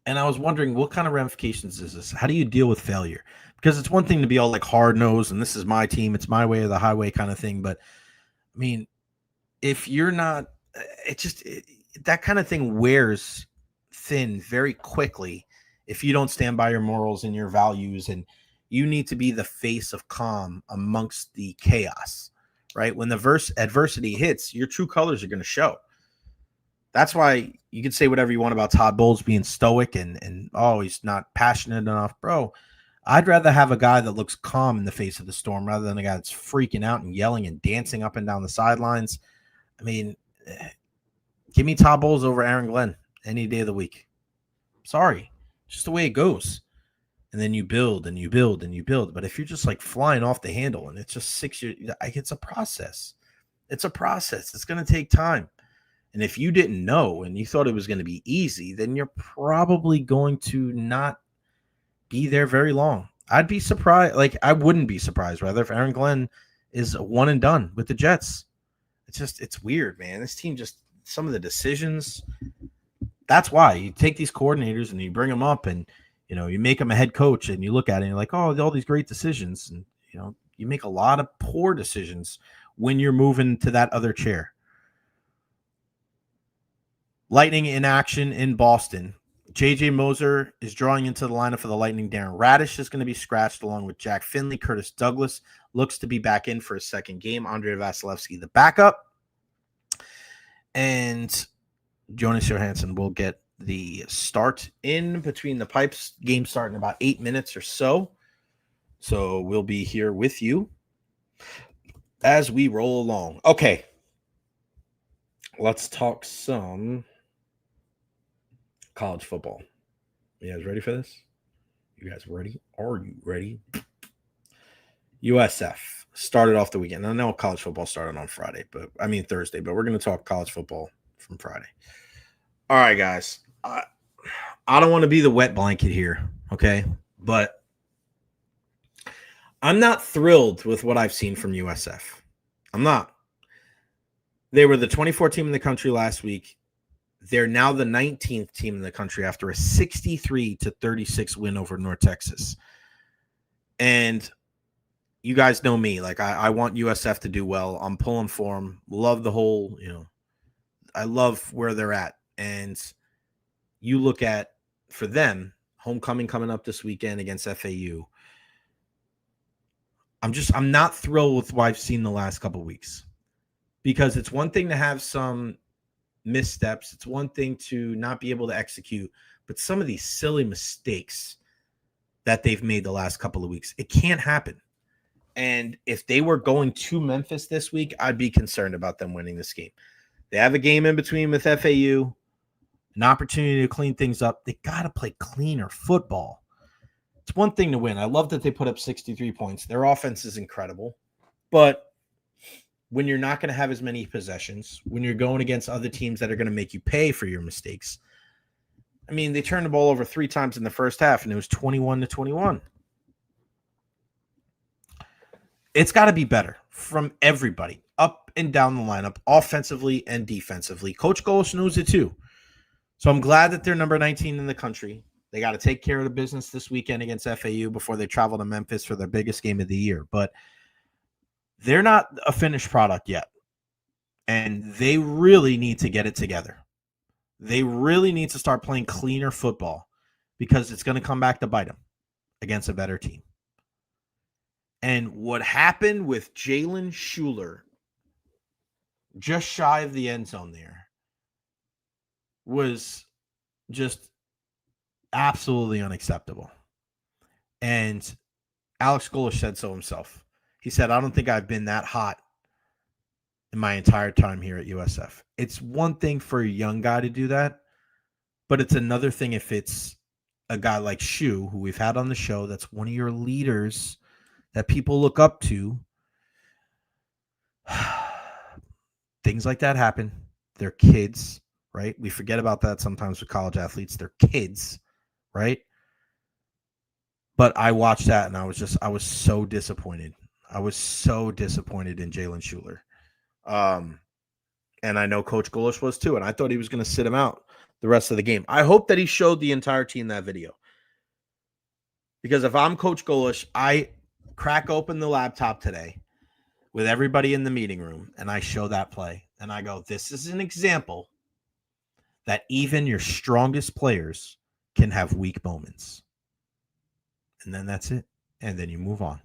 And I was wondering, what kind of ramifications is this? How do you deal with failure? Because it's one thing to be all like hard-nosed and this is my team, it's my way or the highway kind of thing. But I mean, if you're not, that kind of thing wears thin very quickly if you don't stand by your morals and your values, and you need to be the face of calm amongst the chaos, right? When the adversity hits, your true colors are going to show. That's why you can say whatever you want about Todd Bowles being stoic and oh, he's not passionate enough. Bro, I'd rather have a guy that looks calm in the face of the storm rather than a guy that's freaking out and yelling and dancing up and down the sidelines. I mean, give me Todd Bowles over Aaron Glenn any day of the week. Sorry. Just the way it goes. And then you build and you build and you build. But if you're just like flying off the handle and it's just 6 years, it's a process. It's a process. It's going to take time. And if you didn't know and you thought it was going to be easy, then you're probably going to not be there very long. I'd be surprised. Like, I wouldn't be surprised, rather, if Aaron Glenn is one and done with the Jets. It's weird, man. This team some of the decisions. That's why you take these coordinators and you bring them up and, you make them a head coach and you look at it and you're like, oh, all these great decisions. And, you make a lot of poor decisions when you're moving to that other chair. Lightning in action in Boston. J.J. Moser is drawing into the lineup for the Lightning. Darren Radish is going to be scratched along with Jack Finley. Curtis Douglas looks to be back in for a second game. Andrei Vasilevsky, the backup. And Jonas Johansson will get the start in between the pipes. Game start in about 8 minutes or so. So we'll be here with you as we roll along. Okay. Let's talk some college football. You guys ready for this? You guys ready? Are you ready? USF started off the weekend. I know college football started on Thursday, but we're going to talk college football from Friday. All right, guys. I don't want to be the wet blanket here, okay? But I'm not thrilled with what I've seen from USF. I'm not. They were the 24th team in the country last week. They're now the 19th team in the country after a 63-36 win over North Texas. And you guys know me. Like, I want USF to do well. I'm pulling for them. Love the whole, I love where they're at. And you look at, for them, homecoming coming up this weekend against FAU. I'm not thrilled with what I've seen the last couple of weeks. Because it's one thing to have some missteps. It's one thing to not be able to execute. But some of these silly mistakes that they've made the last couple of weeks, it can't happen. And if they were going to Memphis this week, I'd be concerned about them winning this game. They have a game in between with FAU, an opportunity to clean things up. They got to play cleaner football. It's one thing to win. I love that they put up 63 points. Their offense is incredible. But when you're not going to have as many possessions, when you're going against other teams that are going to make you pay for your mistakes. I mean, they turned the ball over 3 times in the first half, and it was 21-21. It's got to be better from everybody, up and down the lineup, offensively and defensively. Coach Golish knows it too. So I'm glad that they're number 19 in the country. They got to take care of the business this weekend against FAU before they travel to Memphis for their biggest game of the year. But they're not a finished product yet. And they really need to get it together. They really need to start playing cleaner football because it's going to come back to bite them against a better team. And what happened with Jalen Schuler just shy of the end zone there was just absolutely unacceptable. And Alex Golesh said so himself. He said, I don't think I've been that hot in my entire time here at USF. It's one thing for a young guy to do that, but it's another thing if it's a guy like Shu, who we've had on the show, that's one of your leaders that people look up to. Things like that happen. They're kids, right? We forget about that sometimes with college athletes. They're kids, right? But I watched that and I was so disappointed. I was so disappointed in Jalen Schuler. And I know Coach Golesh was too, and I thought he was going to sit him out the rest of the game. I hope that he showed the entire team that video. Because if I'm Coach Golesh, I crack open the laptop today with everybody in the meeting room, and I show that play. And I go, this is an example that even your strongest players can have weak moments. And then that's it. And then you move on.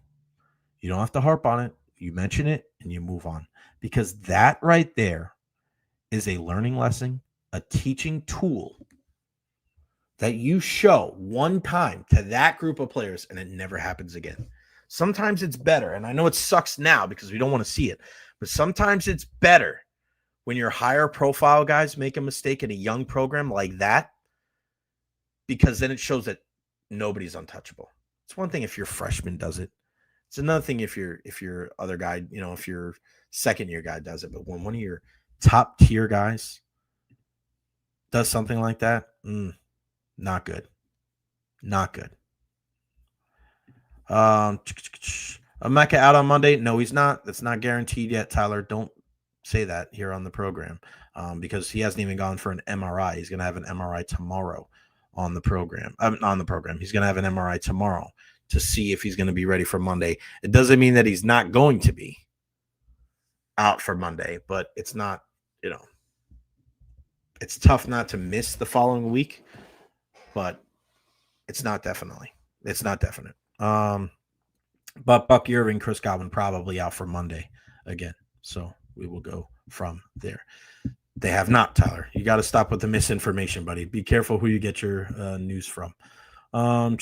You don't have to harp on it. You mention it, and you move on. Because that right there is a learning lesson, a teaching tool that you show one time to that group of players, and it never happens again. Sometimes it's better, and I know it sucks now because we don't want to see it, but sometimes it's better when your higher profile guys make a mistake in a young program like that, because then it shows that nobody's untouchable. It's one thing if your freshman does it. It's another thing if your other guy, if your second year guy does it. But when one of your top tier guys does something like that, not good. Not good. Emeka out on Monday? No, he's not. That's not guaranteed yet, Tyler. Don't say that here on the program because he hasn't even gone for an MRI. He's going to have an MRI tomorrow on the program. He's going to have an MRI tomorrow to see if he's going to be ready for Monday. It doesn't mean that he's not going to be out for Monday, but it's not, it's tough not to miss the following week, but it's not definitely. It's not definite. But Buck Irving, Chris Godwin probably out for Monday again. So we will go from there. They have not, Tyler. You got to stop with the misinformation, buddy. Be careful who you get your news from. All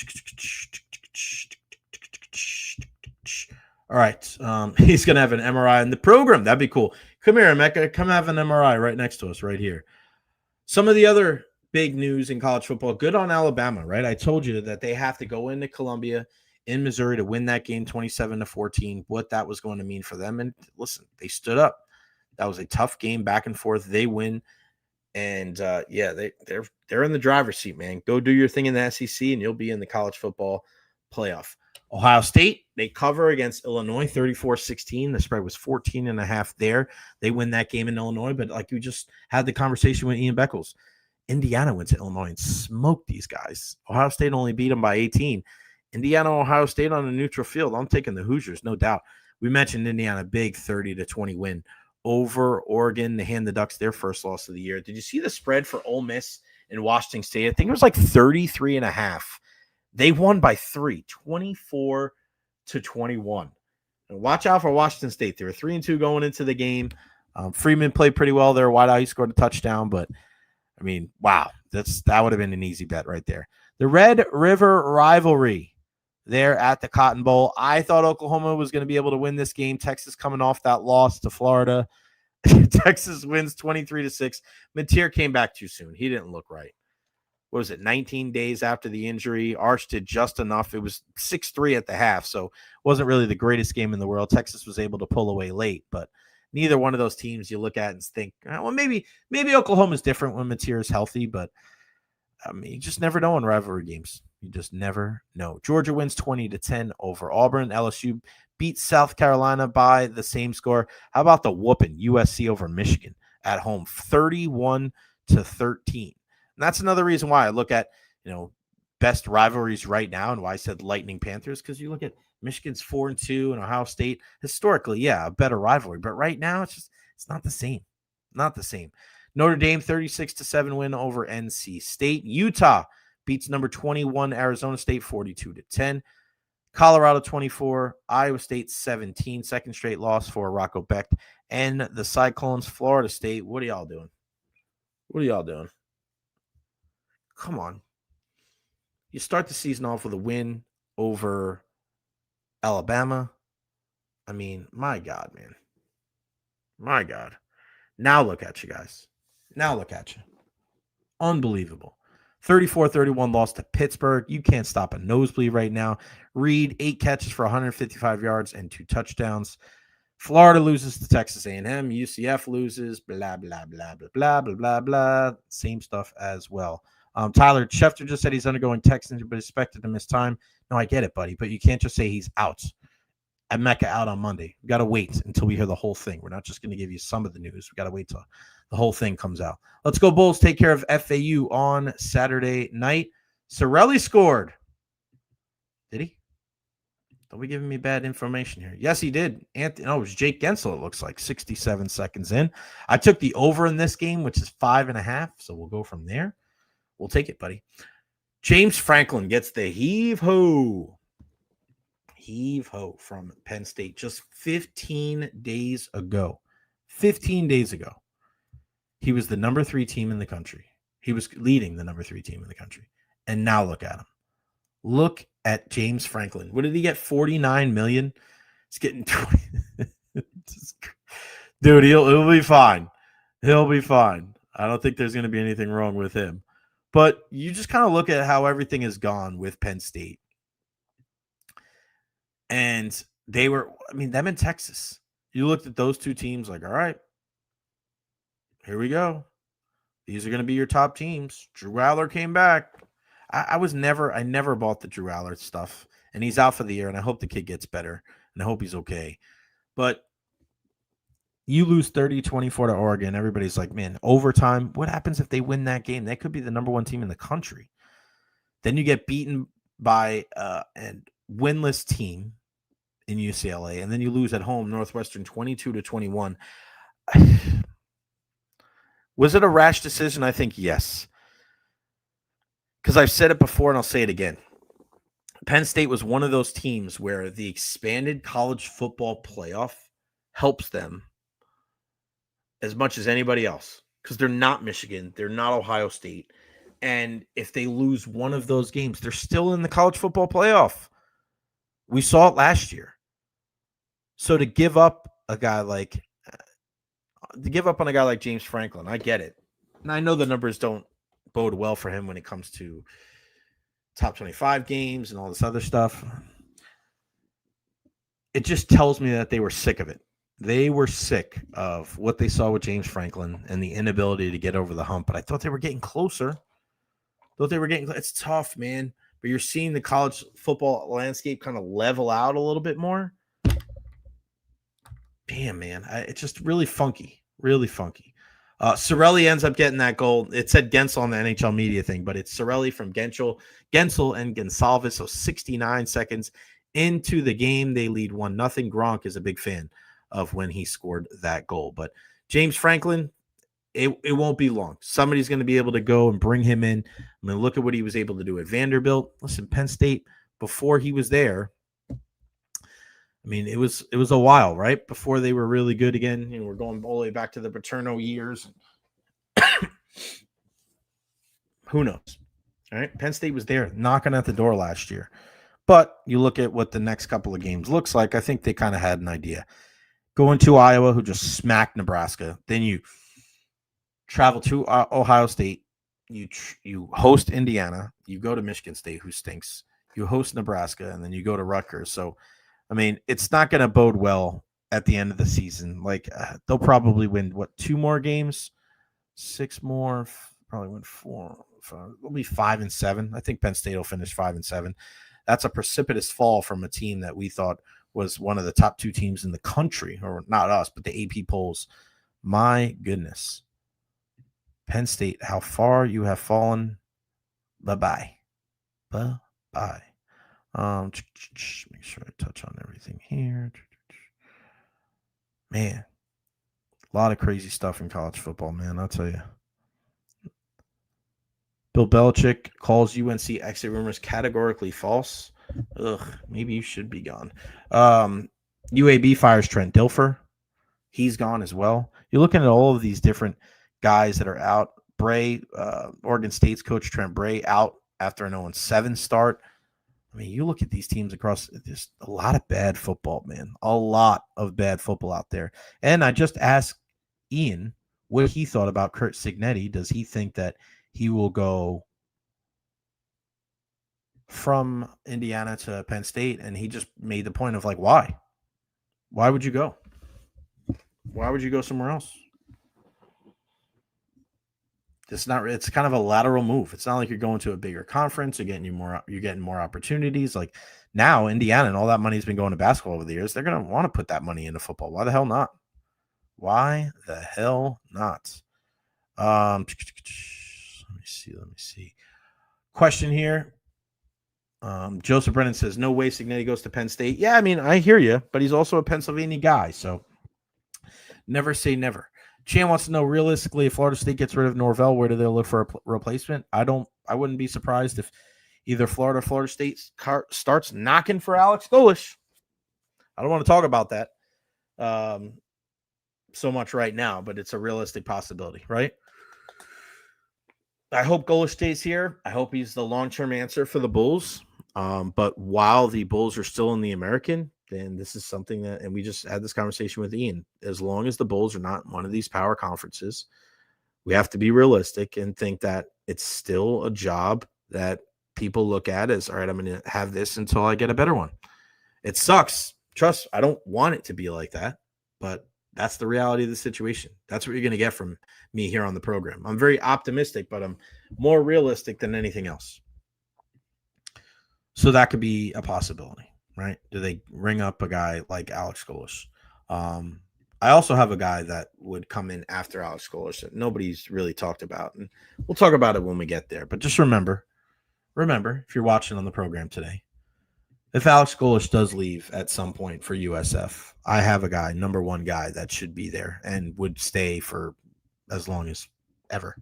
right. He's going to have an MRI in the program. That'd be cool. Come here, Emeka. Come have an MRI right next to us right here. Some of the other big news in college football. Good on Alabama, right? I told you that they have to go into Columbia in Missouri to win that game 27-14, what that was going to mean for them. And listen, they stood up. That was a tough game back and forth. They win. And they're in the driver's seat, man. Go do your thing in the SEC and you'll be in the college football playoff. Ohio State, they cover against Illinois 34-16. The spread was 14.5 there. They win that game in Illinois, but like we just had the conversation with Ian Beckles, Indiana went to Illinois and smoked these guys. Ohio State only beat them by 18. Indiana, Ohio State on a neutral field. I'm taking the Hoosiers, no doubt. We mentioned Indiana, big 30-20 win over Oregon. They hand the Ducks their first loss of the year. Did you see the spread for Ole Miss and Washington State? I think it was like 33.5. They won by 3, 24-21. And watch out for Washington State. They were 3-2 going into the game. Freeman played pretty well there. Wideout, he scored a touchdown, but I mean, wow, that would have been an easy bet right there. The Red River rivalry there at the Cotton Bowl. I thought Oklahoma was going to be able to win this game. Texas coming off that loss to Florida. Texas wins 23-6. Mateer came back too soon. He didn't look right. What was it, 19 days after the injury? Arch did just enough. It was 6-3 at the half, so it wasn't really the greatest game in the world. Texas was able to pull away late, but neither one of those teams you look at and think, well, maybe Oklahoma's different when Mateer is healthy, but I mean, you just never know in rivalry games. You just never know. Georgia wins 20-10 over Auburn. LSU beats South Carolina by the same score. How about the whooping? USC over Michigan at home, 31-13. And that's another reason why I look at, best rivalries right now and why I said Lightning Panthers, because you look at Michigan's 4-2 and Ohio State. Historically, yeah, a better rivalry. But right now, it's not the same. Not the same. Notre Dame 36-7 win over NC State. Utah beats number 21 Arizona State 42-10. Colorado 24, Iowa State 17, second straight loss for Rocco Becht. And the Cyclones, Florida State. What are y'all doing? What are y'all doing? Come on. You start the season off with a win over Alabama. I mean, my God, man. My God. Now look at you guys. Now look at you. Unbelievable. 34-31 loss to Pittsburgh. You can't stop a nosebleed right now. Reed, 8 catches for 155 yards and 2 touchdowns. Florida loses to Texas A&M. UCF loses. Blah, blah, blah, blah, blah, blah, blah, blah. Same stuff as well. Tyler Schefter just said he's undergoing tech injury, but expected to miss time. No, I get it, buddy, but you can't just say he's out. At Mecca out on Monday. We got to wait until we hear the whole thing. We're not just going to give you some of the news. We got to wait till the whole thing comes out. Let's go Bulls. Take care of FAU on Saturday night. Sorelli scored. Did he? Don't be giving me bad information here. Yes, he did. It was Jake Gensel, it looks like, 67 seconds in. I took the over in this game, which is 5.5, so we'll go from there. We'll take it, buddy. James Franklin gets the heave-ho. Heave-ho from Penn State just 15 days ago. 15 days ago. He was the number 3 team in the country. He was leading the number 3 team in the country. And now look at him. Look at James Franklin. What did he get? $49 million? He's getting 20. Dude, he'll be fine. He'll be fine. I don't think there's going to be anything wrong with him. But you just kind of look at how everything has gone with Penn State. And they were, them in Texas. You looked at those two teams like, all right, here we go. These are going to be your top teams. Drew Aller came back. I never bought the Drew Aller stuff. And he's out for the year, and I hope the kid gets better. And I hope he's okay. But you lose 30-24 to Oregon. Everybody's like, man, overtime. What happens if they win that game? They could be the number 1 team in the country. Then you get beaten by a winless team in UCLA, and then you lose at home, Northwestern 22-21. Was it a rash decision? I think yes. Because I've said it before and I'll say it again. Penn State was one of those teams where the expanded college football playoff helps them as much as anybody else, because they're not Michigan, they're not Ohio State, and if they lose one of those games, they're still in the college football playoff. We saw it last year. So to give up on a guy like James Franklin, I get it, and I know the numbers don't bode well for him when it comes to top 25 games and all this other stuff. It just tells me that they were sick of it. They were sick of what they saw with James Franklin and the inability to get over the hump. But I thought they were getting closer. It's tough, man. But you're seeing the college football landscape kind of level out a little bit more. Damn, man. It's just really funky. Really funky. Sorelli ends up getting that goal. It said Gensel on the NHL media thing, but it's Sorelli from Gensel and Gonsalves. So 69 seconds into the game, they lead 1-0. Gronk is a big fan of when he scored that goal. But James Franklin, it won't be long. Somebody's going to be able to go and bring him in. I mean, look at what he was able to do at Vanderbilt. Listen, Penn State, before he was there, I mean, it was a while, right? Before they were really good again. We're going all the way back to the Paterno years. Who knows? All right. Penn State was there knocking at the door last year. But you look at what the next couple of games looks like, I think they kind of had an idea. Going to Iowa, who just smacked Nebraska. Then you travel to Ohio State. You host Indiana. You go to Michigan State, who stinks. You host Nebraska, and then you go to Rutgers. So, I mean, it's not going to bode well at the end of the season. Like, they'll probably win, 2 more games? 6 more? Probably win 4. It'll be 5-7. I think Penn State will finish 5-7. That's a precipitous fall from a team that we thought was one of the top 2 teams in the country, or not us, but the AP polls. My goodness. Penn State, how far you have fallen. Bye-bye. Bye-bye. Make sure I touch on everything here. Man, a lot of crazy stuff in college football, man. I'll tell you. Bill Belichick calls UNC exit rumors categorically false. Ugh, maybe you should be gone. UAB fires Trent Dilfer. He's gone as well. You're looking at all of these different guys that are out. Bray, Oregon State's coach Trent Bray, out after an 0-7 start. I mean, you look at these teams across, there's a lot of bad football, man. A lot of bad football out there. And I just asked Ian what he thought about Curt Cignetti. Does he think that he will go from Indiana to Penn State? And he just made the point of like, why? Why would you go? Why would you go somewhere else? It's kind of a lateral move. It's not like you're going to a bigger conference. You're getting more opportunities. Like now, Indiana and all that money's been going to basketball over the years. They're going to want to put that money into football. Why the hell not? Why the hell not? Let me see. Question here. Joseph Brennan says, no way Cignetti goes to Penn State. Yeah, I mean, I hear you, but he's also a Pennsylvania guy, so never say never. Chan wants to know, realistically, if Florida State gets rid of Norvell, where do they look for a replacement? I wouldn't be surprised if either Florida or Florida State starts knocking for Alex Golesh. I don't want to talk about that so much right now, but it's a realistic possibility, right? I hope Golesh stays here. I hope he's the long-term answer for the Bulls. But while the Bulls are still in the American, then this is something that, and we just had this conversation with Ian, as long as the Bulls are not in one of these power conferences, we have to be realistic and think that it's still a job that people look at as, all right, I'm going to have this until I get a better one. It sucks. Trust, I don't want it to be like that, but that's the reality of the situation. That's what you're going to get from me here on the program. I'm very optimistic, but I'm more realistic than anything else. So that could be a possibility, right? Do they ring up a guy like Alex Golesh? I also have a guy that would come in after Alex Golesh that nobody's really talked about, and we'll talk about it when we get there. But just remember, if you're watching on the program today, if Alex Golesh does leave at some point for USF, I have a guy, number one guy, that should be there and would stay for as long as ever,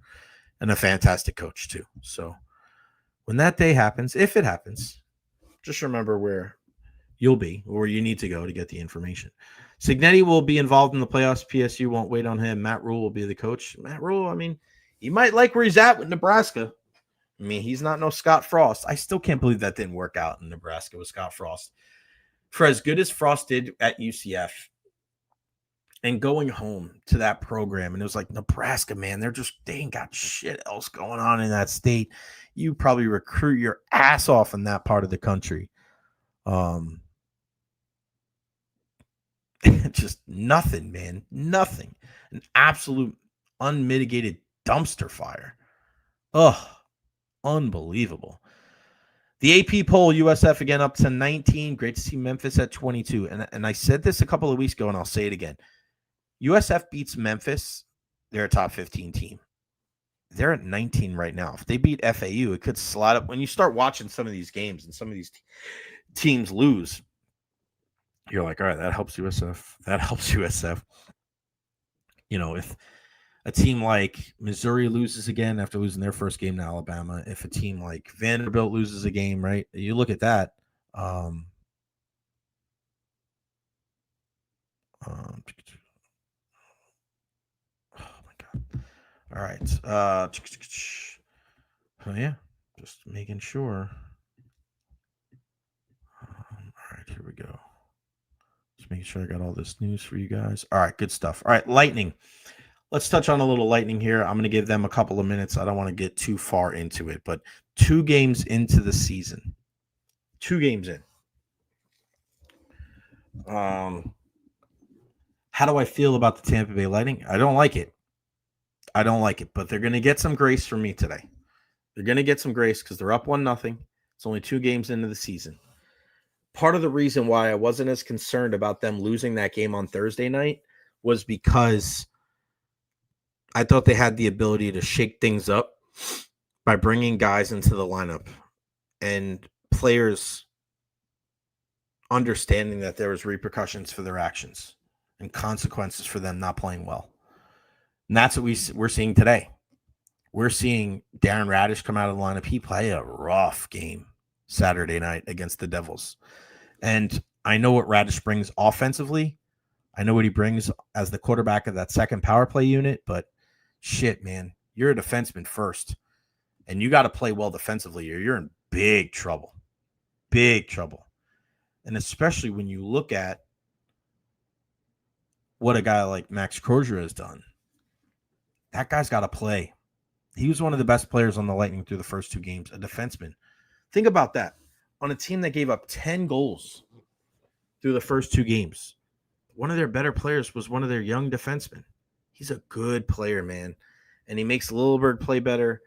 and a fantastic coach too. So when that day happens, if it happens, just remember where you'll be, or where you need to go to get the information. Cignetti will be involved in the playoffs. PSU won't wait on him. Matt Rule will be the coach. Matt Rule, I mean, he might like where he's at with Nebraska. I mean, he's not no Scott Frost. I still can't believe that didn't work out in Nebraska with Scott Frost. For as good as Frost did at UCF and going home to that program, and it was like, Nebraska, man, they ain't got shit else going on in that state. You probably recruit your ass off in that part of the country. Just nothing, man. Nothing. An absolute unmitigated dumpster fire. Ugh. Unbelievable. The AP poll, USF again up to 19. Great to see Memphis at 22. And I said this a couple of weeks ago, and I'll say it again. USF beats Memphis. They're a top 15 team. They're at 19 right now. If they beat FAU, it could slide up. When you start watching some of these games and some of these teams lose, you're like, all right, that helps USF. That helps USF. You know, if a team like Missouri loses again after losing their first game to Alabama, if a team like Vanderbilt loses a game, right? You look at that. Oh, my God. All right. Oh, yeah. Just making sure. All right, here we go. Just making sure I got all this news for you guys. All right, good stuff. All right, Lightning. Let's touch on a little Lightning here. I'm going to give them a couple of minutes. I don't want to get too far into it, but 2 games into the season. 2 games in. How do I feel about the Tampa Bay Lightning? I don't like it. But they're going to get some grace from me today. They're going to get some grace because they're up 1-0. It's only 2 games into the season. Part of the reason why I wasn't as concerned about them losing that game on Thursday night was because I thought they had the ability to shake things up by bringing guys into the lineup and players understanding that there was repercussions for their actions and consequences for them not playing well. And that's what we're seeing today. We're seeing Darren Radish come out of the lineup. He played a rough game Saturday night against the Devils. And I know what Radish brings offensively. I know what he brings as the quarterback of that second power play unit, but shit, man, you're a defenseman first. And you got to play well defensively or you're in big trouble. Big trouble. And especially when you look at what a guy like Max Crozier has done. That guy's got to play. He was one of the best players on the Lightning through the first 2 games, a defenseman. Think about that. On a team that gave up 10 goals through the first 2 games, one of their better players was one of their young defensemen. He's a good player, man. And he makes Lilleberg play better.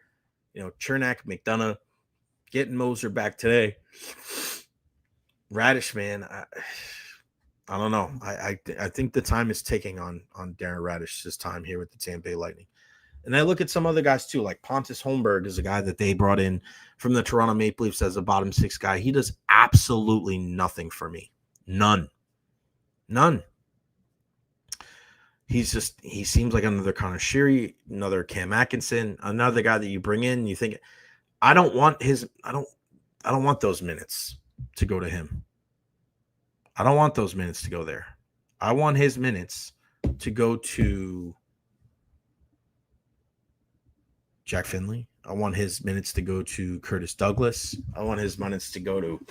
You know, Chernak, McDonough, getting Moser back today. Radish, man, I don't know. I think the time is ticking on Darren Radish's time here with the Tampa Bay Lightning. And I look at some other guys too, like Pontus Holmberg is a guy that they brought in from the Toronto Maple Leafs as a bottom 6 guy. He does absolutely nothing for me. None. He seems like another Connor Sheary, another Cam Atkinson, another guy that you bring in. You think, I don't want those minutes to go to him. I don't want those minutes to go there. I want his minutes to go to Jack Finley. I want his minutes to go to Curtis Douglas. I want his minutes to go to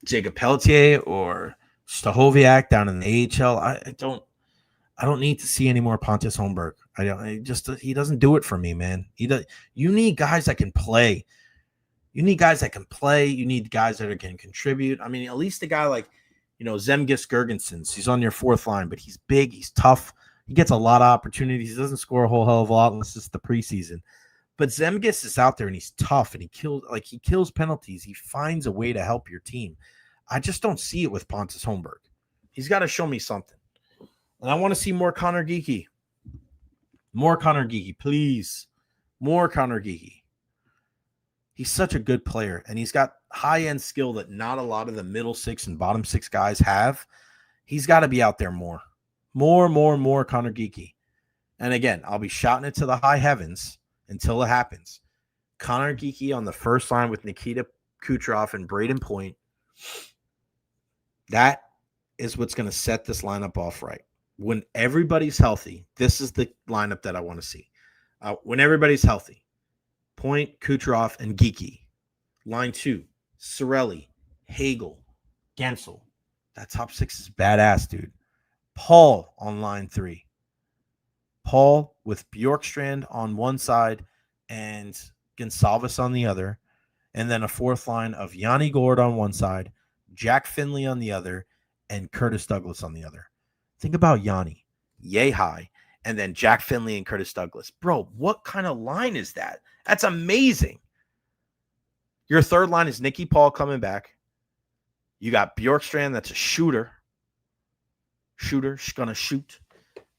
Jacob Pelletier or Stahoviak down in the AHL. I don't need to see any more Pontus Holmberg. He doesn't do it for me, man. You need guys that can play. You need guys that can play. You need guys that can contribute. I mean, at least a guy like, Zemgus Girgensons. He's on your 4th line, but he's big. He's tough. He gets a lot of opportunities. He doesn't score a whole hell of a lot unless it's the preseason. But Zemgus is out there and he's tough and he kills penalties. He finds a way to help your team. I just don't see it with Pontus Holmberg. He's got to show me something. And I want to see more Connor Geekie. More Connor Geekie, please. More Connor Geekie. He's such a good player, and he's got high-end skill that not a lot of the middle 6 and bottom 6 guys have. He's got to be out there more. More Connor Geekie. And again, I'll be shouting it to the high heavens until it happens. Connor Geekie on the first line with Nikita Kucherov and Braden Point. That is what's going to set this lineup off right. When everybody's healthy, this is the lineup that I want to see. When everybody's healthy, Point, Kucherov, and Geekie. Line 2, Cirelli, Hagel, Gensel. That top 6 is badass, dude. Paul on line 3. Paul with Bjorkstrand on one side and Gonsalves on the other. And then a 4th line of Yanni Gourde on one side, Jack Finley on the other, and Curtis Douglas on the other. Think about Yanni, yay high, and then Jack Finley and Curtis Douglas. Bro, what kind of line is that? That's amazing. Your 3rd line is Nicky Paul coming back. You got Bjorkstrand, that's a shooter. Shooter's going to shoot.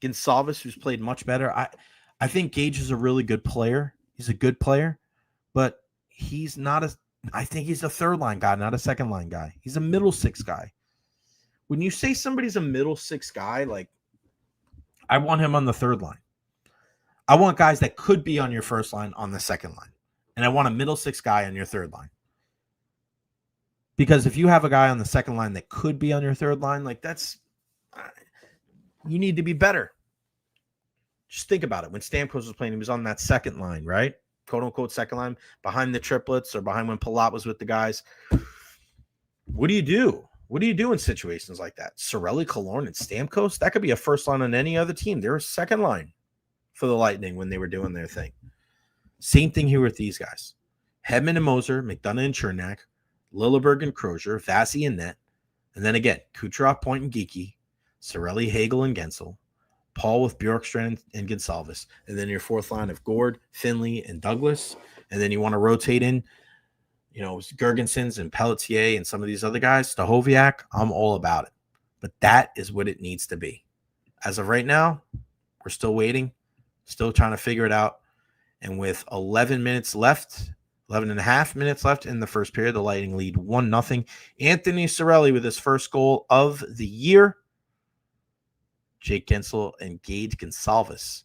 Gonsalves, who's played much better. I think Gage is a really good player. He's a good player, but he's not I think he's a 3rd line guy, not a 2nd line guy. He's a middle 6 guy. When you say somebody's a middle 6 guy, like, I want him on the 3rd line. I want guys that could be on your 1st line on the 2nd line. And I want a middle 6 guy on your 3rd line. Because if you have a guy on the 2nd line that could be on your 3rd line, like, that's you need to be better. Just think about it. When Stamkos was playing, he was on that 2nd line, right? Quote unquote 2nd line, behind the triplets or behind when Palat was with the guys. What do you do? What do you do in situations like that? Cirelli, Killorn, and Stamkos? That could be a 1st line on any other team. They're a 2nd line for the Lightning when they were doing their thing. Same thing here with these guys. Hedman and Moser, McDonough and Chernak, Lilleberg and Crozier, Vasi and Net. And then again, Kucherov, Point, and Geekie, Cirelli, Hagel, and Gensel, Paul with Bjorkstrand and Gonsalves. And then your 4th line of Gourde, Finley, and Douglas. And then you want to rotate in, Girgensons and Pelletier and some of these other guys, Stahoviak. I'm all about it. But that is what it needs to be. As of right now, we're still waiting. Still trying to figure it out. And with 11 and a half minutes left in the first period, the Lightning lead 1-0. Anthony Cirelli with his first goal of the year. Jake Gensel and Gage Gonsalves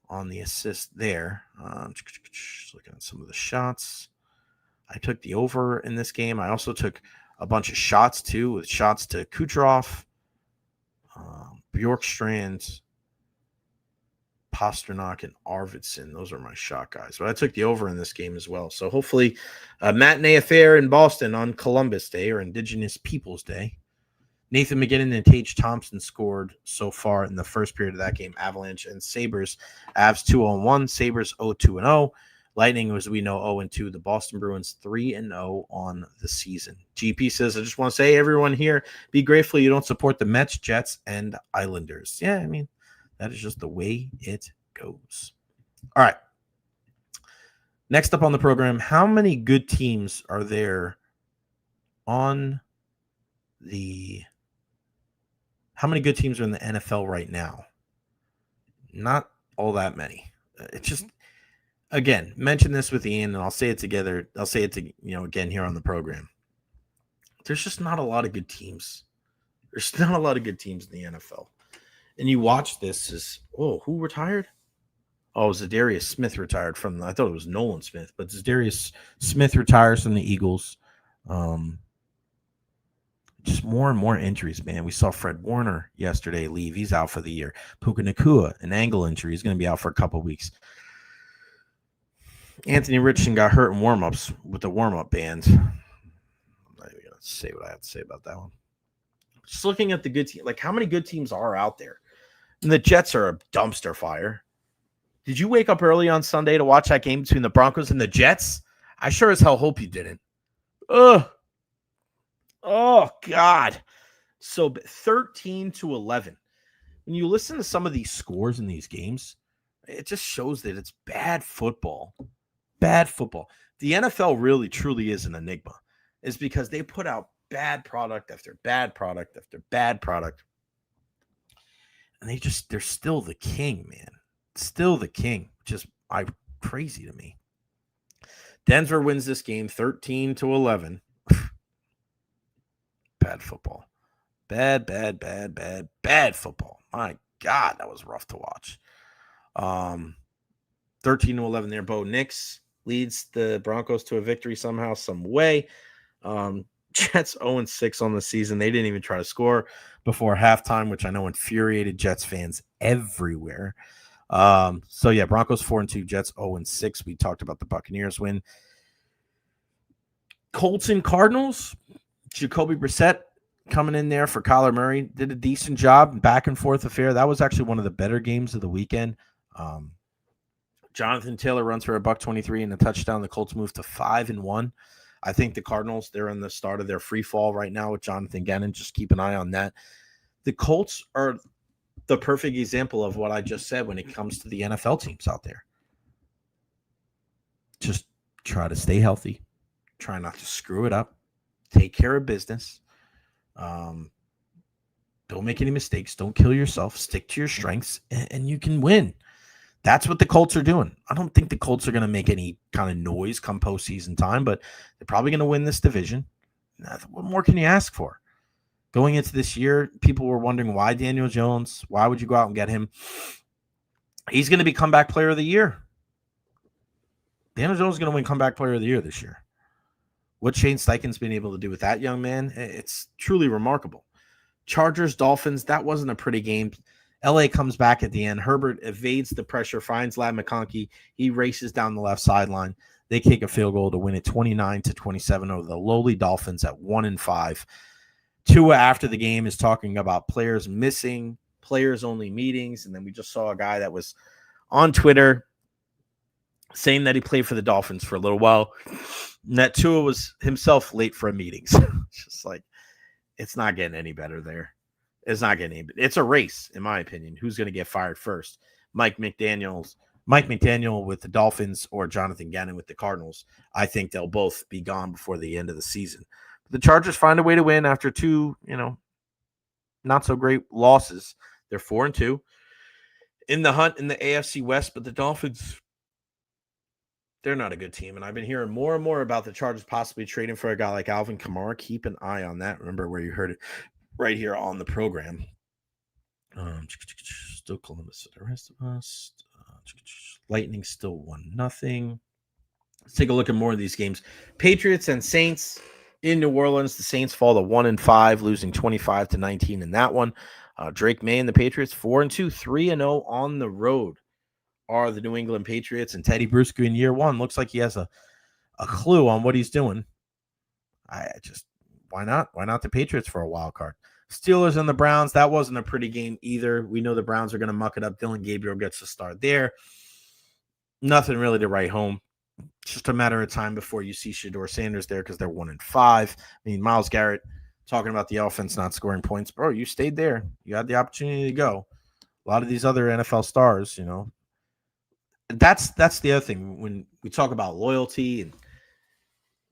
on the assist there. Just looking at some of the shots. I took the over in this game. I also took a bunch of shots, too, with shots to Kucherov, Bjorkstrand, Pasternak, and Arvidsson. Those are my shot guys. But I took the over in this game as well. So hopefully a matinee affair in Boston on Columbus Day or Indigenous Peoples Day. Nathan McGinnon and Tage Thompson scored so far in the first period of that game. Avalanche and Sabres. Avs 2-1. Sabres 0-2-0. Lightning, as we know, 0-2. The Boston Bruins 3-0 on the season. GP says, I just want to say, everyone here, be grateful you don't support the Mets, Jets, and Islanders. Yeah, I mean, that is just the way it goes. All right. Next up on the program, how many good teams are there on the... How many good teams are in the NFL right now? Not all that many. It's just, again, mention this with Ian, and I'll say it together. I'll say it again here on the program. There's just not a lot of good teams. There's not a lot of good teams in the NFL. And you watch this who retired? Oh, Zadarius Smith retired from, I thought it was Nolan Smith, but Zadarius Smith retires from the Eagles. Just more and more injuries, man. We saw Fred Warner yesterday leave. He's out for the year. Puka Nacua, an ankle injury. He's going to be out for a couple of weeks. Anthony Richardson got hurt in warm-ups with the warm-up band. I'm not even going to say what I have to say about that one. Just looking at the good team, like how many good teams are out there? And the Jets are a dumpster fire. Did you wake up early on Sunday to watch that game between the Broncos and the Jets? I sure as hell hope you didn't. Ugh. Oh, God. So 13-11. When you listen to some of these scores in these games, it just shows that it's bad football. Bad football. The NFL really, truly is an enigma. It's because they put out bad product after bad product after bad product. And they're still the king, man. Still the king. Just crazy to me. Denver wins this game 13-11. Bad football. Bad football. My God, that was rough to watch. 13-11 there. Bo Nix leads the Broncos to a victory somehow, some way. Jets 0-6 on the season. They didn't even try to score before halftime, which I know infuriated Jets fans everywhere. So yeah, Broncos 4-2, Jets 0-6. We talked about the Buccaneers win. Colts and Cardinals. Jacoby Brissett coming in there for Kyler Murray. Did a decent job. Back and forth affair. That was actually one of the better games of the weekend. Jonathan Taylor runs for $123 and a touchdown. The Colts move to 5-1. I think the Cardinals, they're in the start of their free fall right now with Jonathan Gannon. Just keep an eye on that. The Colts are the perfect example of what I just said when it comes to the NFL teams out there. Just try to stay healthy. Try not to screw it up. Take care of business. Don't make any mistakes. Don't kill yourself. Stick to your strengths, and you can win. That's what the Colts are doing. I don't think the Colts are going to make any kind of noise come postseason time, but they're probably going to win this division. What more can you ask for? Going into this year, people were wondering why Daniel Jones. Why would you go out and get him? He's going to be comeback player of the year. Daniel Jones is going to win comeback player of the year this year. What Shane Steichen's been able to do with that young man, it's truly remarkable. Chargers, Dolphins, that wasn't a pretty game. LA comes back at the end. Herbert evades the pressure, finds Ladd McConkey. He races down the left sideline. They kick a field goal to win it 29-27 over the lowly Dolphins at 1-5. Tua, after the game, is talking about players missing, players-only meetings, and then we just saw a guy that was on Twitter saying that he played for the Dolphins for a little while, and that Tua was himself late for a meeting. So it's just like, it's not getting any better there. It's not getting any better. It's a race, in my opinion. Who's going to get fired first? Mike McDaniel with the Dolphins or Jonathan Gannon with the Cardinals. I think they'll both be gone before the end of the season. The Chargers find a way to win after two, not so great losses. They're 4-2. in the hunt in the AFC West, but the Dolphins, they're not a good team. And I've been hearing more and more about the Chargers possibly trading for a guy like Alvin Kamara. Keep an eye on that. Remember where you heard it right here on the program. Still Columbus for the rest of us. Lightning still 1-0. Let's take a look at more of these games. Patriots and Saints in New Orleans. The Saints fall to 1-5, losing 25-19 in that one. Drake May and the Patriots 4-2, 3-0 on the road are the New England Patriots, and Teddy Bruschi in year one looks like he has a clue on what he's doing. Why not? Why not the Patriots for a wild card? Steelers and the Browns, that wasn't a pretty game either. We know the Browns are going to muck it up. Dylan Gabriel gets the start there. Nothing really to write home. It's just a matter of time before you see Shedeur Sanders there because they're 1-5. I mean, Myles Garrett talking about the offense not scoring points. Bro, you stayed there. You had the opportunity to go. A lot of these other NFL stars, you know. That's the other thing when we talk about loyalty and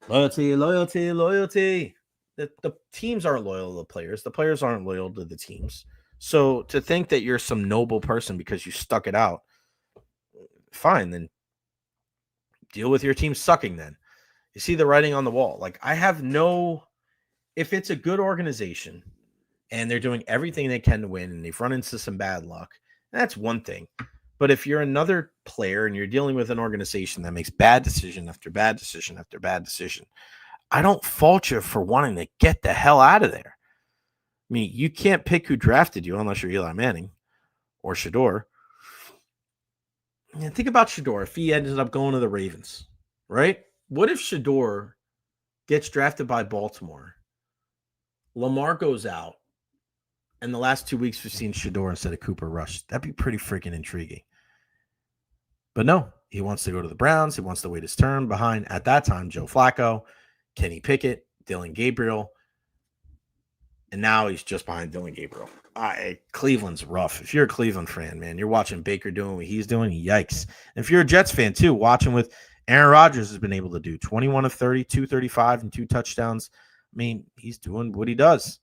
loyalty. The teams aren't loyal to the players. The players aren't loyal to the teams. So to think that you're some noble person because you stuck it out, fine, then deal with your team sucking then. You see the writing on the wall. Like, if it's a good organization and they're doing everything they can to win and they've run into some bad luck, that's one thing. But if you're another player and you're dealing with an organization that makes bad decision after bad decision after bad decision, I don't fault you for wanting to get the hell out of there. I mean, you can't pick who drafted you unless you're Eli Manning or Shedeur. And think about Shedeur if he ended up going to the Ravens, right? What if Shedeur gets drafted by Baltimore? Lamar goes out, and the last 2 weeks we've seen Shedeur instead of Cooper Rush. That'd be pretty freaking intriguing. But no, he wants to go to the Browns. He wants to wait his turn behind, at that time, Joe Flacco, Kenny Pickett, Dylan Gabriel. And now he's just behind Dylan Gabriel. Cleveland's rough. If you're a Cleveland fan, man, you're watching Baker doing what he's doing. Yikes. And if you're a Jets fan, too, watching what Aaron Rodgers has been able to do. 21 of 30, 235, and 2 touchdowns. I mean, he's doing what he does.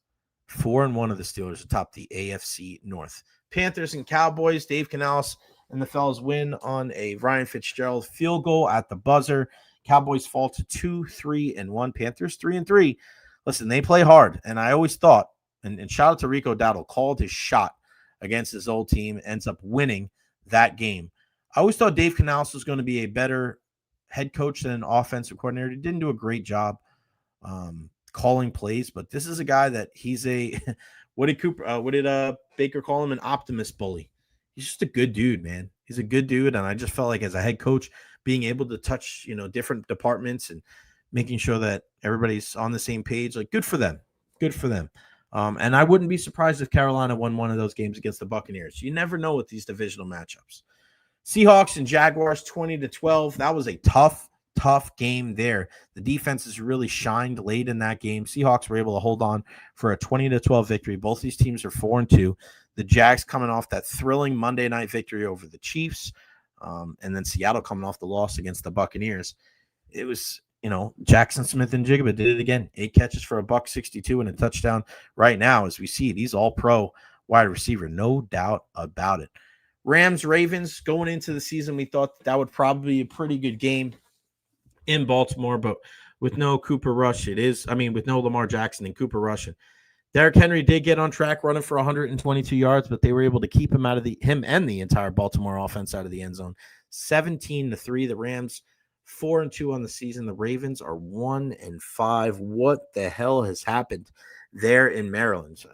4-1 of the Steelers atop the AFC North. Panthers and Cowboys. Dave Canales and the fellas win on a Ryan Fitzgerald field goal at the buzzer. Cowboys fall to 2-3-1. Panthers 3-3. Listen, they play hard, and I always thought, and shout out to Rico Dowdle, called his shot against his old team, ends up winning that game. I always thought Dave Canales was going to be a better head coach than an offensive coordinator. He didn't do a great job calling plays, but this is a guy that he's a what did Baker call him? An optimist bully. He's just a good dude, man. He's a good dude, and I just felt like as a head coach, being able to touch different departments and making sure that everybody's on the same page, like good for them. Good for them. And I wouldn't be surprised if Carolina won one of those games against the Buccaneers. You never know with these divisional matchups. Seahawks and Jaguars 20-12. That was a tough game there. The defenses really shined late in that game. Seahawks were able to hold on for a 20-12 victory. Both these teams are 4-2. The Jags coming off that thrilling Monday night victory over the Chiefs. And then Seattle coming off the loss against the Buccaneers. It was, Jackson Smith and Jigba did it again. 8 catches for $162 and a touchdown. Right now, as we see it, he's all pro wide receiver. No doubt about it. Rams, Ravens, going into the season, we thought that would probably be a pretty good game in Baltimore, but with no Cooper Rush, with no Lamar Jackson and Cooper Rush. Derrick Henry did get on track running for 122 yards, but they were able to keep him him and the entire Baltimore offense out of the end zone. 17-3. The Rams 4-2 on the season. The Ravens are 1-5. What the hell has happened there in Maryland?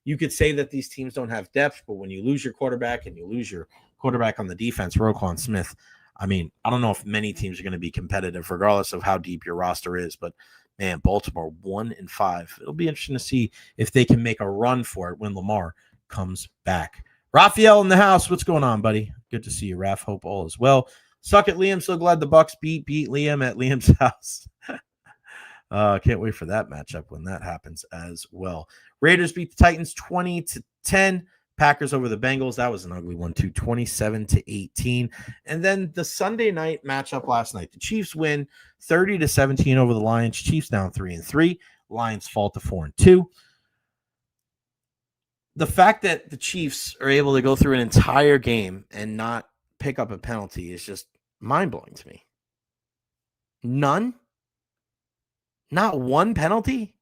You could say that these teams don't have depth, but when you lose your quarterback and you lose your quarterback on the defense, Roquan Smith, I don't know if many teams are going to be competitive regardless of how deep your roster is, but man, Baltimore 1-5. It'll be interesting to see if they can make a run for it when Lamar comes back. Raphael in the house. What's going on, buddy? Good to see you, Raph. Hope all is well. Suck it, Liam. So glad the Bucks beat Liam at Liam's house. Can't wait for that matchup when that happens as well. Raiders beat the Titans 20-10. Packers over the Bengals. That was an ugly one, too. 27-18. And then the Sunday night matchup last night. The Chiefs win 30-17 over the Lions. Chiefs down 3-3. Lions fall to 4-2. the fact that the Chiefs are able to go through an entire game and not pick up a penalty is just mind-blowing to me. None? Not one penalty?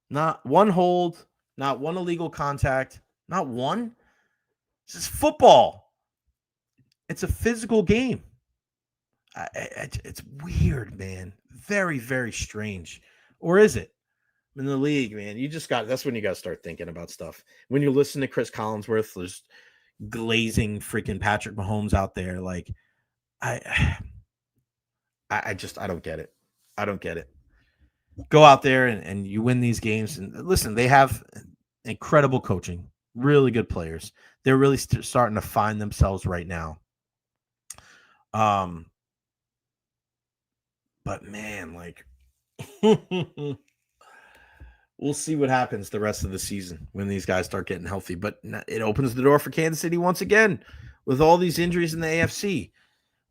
Not one hold, not one illegal contact, not one? This is football. It's a physical game. It's weird, man. Very, very strange. Or is it? In the league, man, that's when you got to start thinking about stuff. When you listen to Chris Collinsworth, there's glazing freaking Patrick Mahomes out there. Like, I don't get it. I don't get it. Go out there and you win these games. And listen, they have incredible coaching, really good players. They're really starting to find themselves right now. But man, like, we'll see what happens the rest of the season when these guys start getting healthy. But it opens the door for Kansas City once again with all these injuries in the AFC.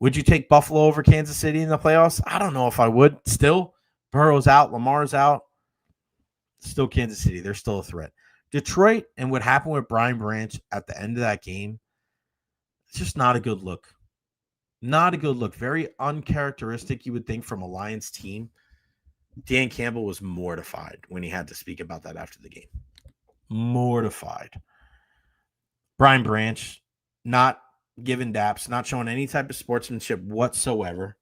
Would you take Buffalo over Kansas City in the playoffs? I don't know if I would. Still, Burrow's out, Lamar's out. Still Kansas City. They're still a threat. Detroit and what happened with Brian Branch at the end of that game, it's just not a good look. Not a good look. Very uncharacteristic, you would think, from a Lions team. Dan Campbell was mortified when he had to speak about that after the game. Mortified. Brian Branch, not giving daps, not showing any type of sportsmanship whatsoever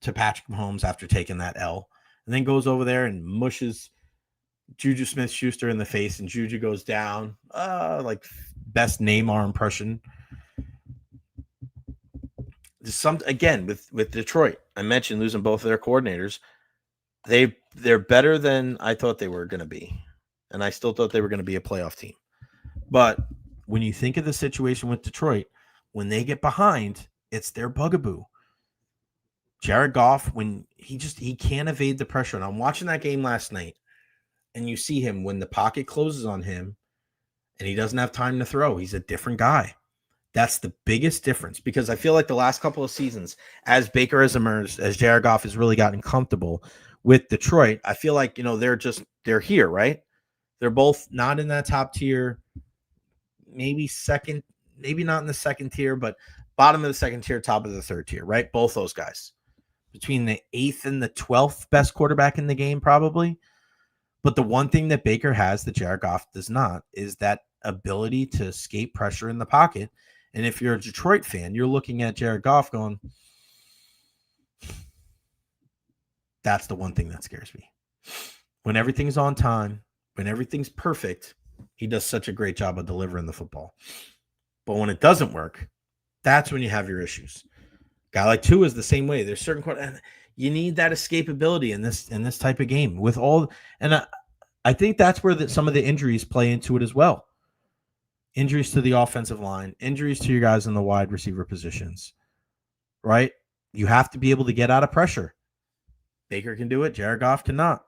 to Patrick Mahomes after taking that L, and then goes over there and mushes Juju Smith-Schuster in the face, and Juju goes down. Like best Neymar impression. Again, with Detroit, I mentioned losing both of their coordinators. They're better than I thought they were going to be, and I still thought they were going to be a playoff team. But when you think of the situation with Detroit, when they get behind, it's their bugaboo. Jared Goff, when he can't evade the pressure. And I'm watching that game last night, and you see him when the pocket closes on him, and he doesn't have time to throw. He's a different guy. That's the biggest difference, because I feel like the last couple of seasons, as Baker has emerged, as Jared Goff has really gotten comfortable with Detroit, I feel like, they're here, right? They're both not in that top tier, maybe second, maybe not in the second tier, but bottom of the second tier, top of the third tier, right? Both those guys. Between the 8th and the 12th best quarterback in the game, probably. But the one thing that Baker has that Jared Goff does not is that ability to escape pressure in the pocket. And if you're a Detroit fan, you're looking at Jared Goff going, that's the one thing that scares me. When everything's on time, when everything's perfect, he does such a great job of delivering the football. But when it doesn't work, that's when you have your issues. Guy like Tua is the same way. There's certain you need that escapability in this type of game with all, and I think that's where some of the injuries play into it as well. Injuries to the offensive line, injuries to your guys in the wide receiver positions, right? You have to be able to get out of pressure. Baker can do it. Jared Goff cannot.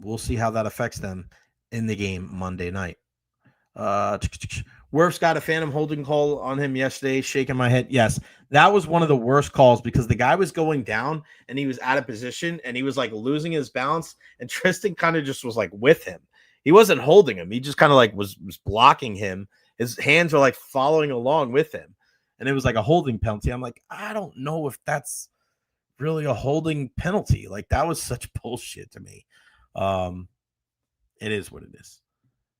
We'll see how that affects them in the game Monday night. Werf's got a phantom holding call on him yesterday, shaking my head. Yes, that was one of the worst calls because the guy was going down and he was out of position and he was like losing his balance, and Tristan kind of just was like with him. He wasn't holding him. He just kind of like was blocking him. His hands were like following along with him. And it was like a holding penalty. I'm like, I don't know if that's really a holding penalty. Like, that was such bullshit to me. It is what it is.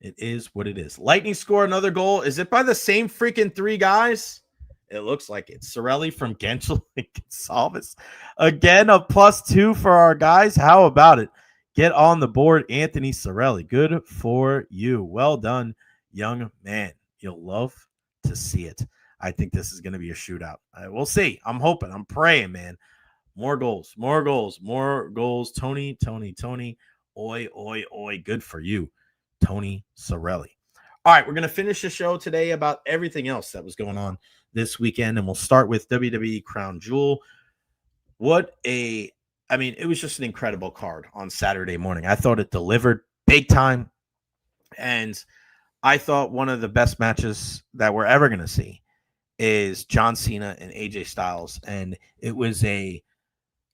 It is what it is. Lightning score another goal. Is it by the same freaking three guys? It looks like it. Sorelli from Genschel and Gonsalves. Again, a +2 for our guys. How about it? Get on the board, Anthony Sorelli. Good for you. Well done, young man. You'll love to see it. I think this is going to be a shootout. We'll see. I'm hoping. I'm praying, man. More goals. More goals. More goals. Tony. Oi, oi, oi. Good for you, Tony Sorelli. All right, we're going to finish the show today about everything else that was going on this weekend, and we'll start with WWE Crown Jewel. It was just an incredible card on Saturday morning. I thought it delivered big time, and I thought one of the best matches that we're ever going to see is John Cena and AJ Styles, and it was a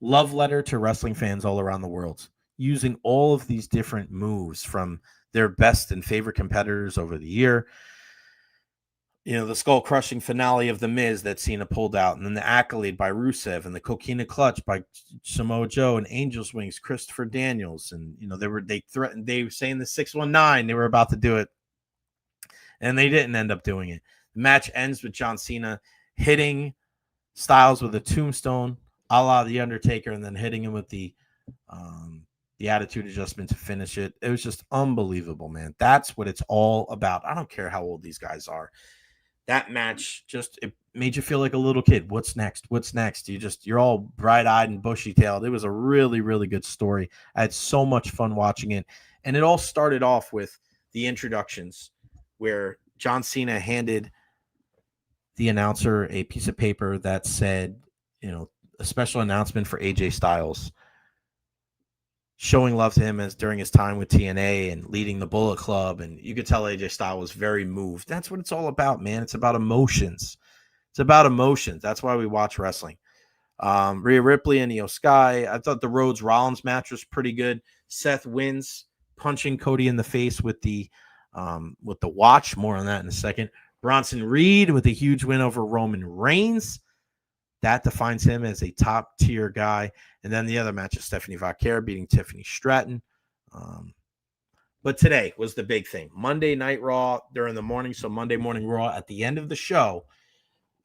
love letter to wrestling fans all around the world, using all of these different moves from their best and favorite competitors over the year. The skull-crushing finale of The Miz that Cena pulled out, and then the accolade by Rusev, and the Coquina Clutch by Samoa Joe, and Angel's Wings, Christopher Daniels, and they were saying the 619, they were about to do it, and they didn't end up doing it. The match ends with John Cena hitting Styles with a tombstone, a la The Undertaker, and then hitting him with the attitude adjustment to finish it. It was just unbelievable, man. That's what it's all about. I don't care how old these guys are. That match it made you feel like a little kid. What's next? What's next? You're all bright-eyed and bushy-tailed. It was a really, really good story. I had so much fun watching it. And it all started off with the introductions where John Cena handed the announcer a piece of paper that said, a special announcement for AJ Styles, showing love to him as during his time with TNA and leading the Bullet Club. And you could tell AJ Styles was very moved. That's what it's all about, man. It's about emotions. It's about emotions. That's why we watch wrestling. Rhea Ripley and Io Sky. I thought the Rhodes Rollins match was pretty good. Seth wins, punching Cody in the face with the watch. More on that in a second. Bronson Reed with a huge win over Roman Reigns. That defines him as a top-tier guy. And then the other match is Stephanie Vaquer beating Tiffany Stratton. But today was the big thing. Monday Night Raw during the morning. So Monday Morning Raw at the end of the show,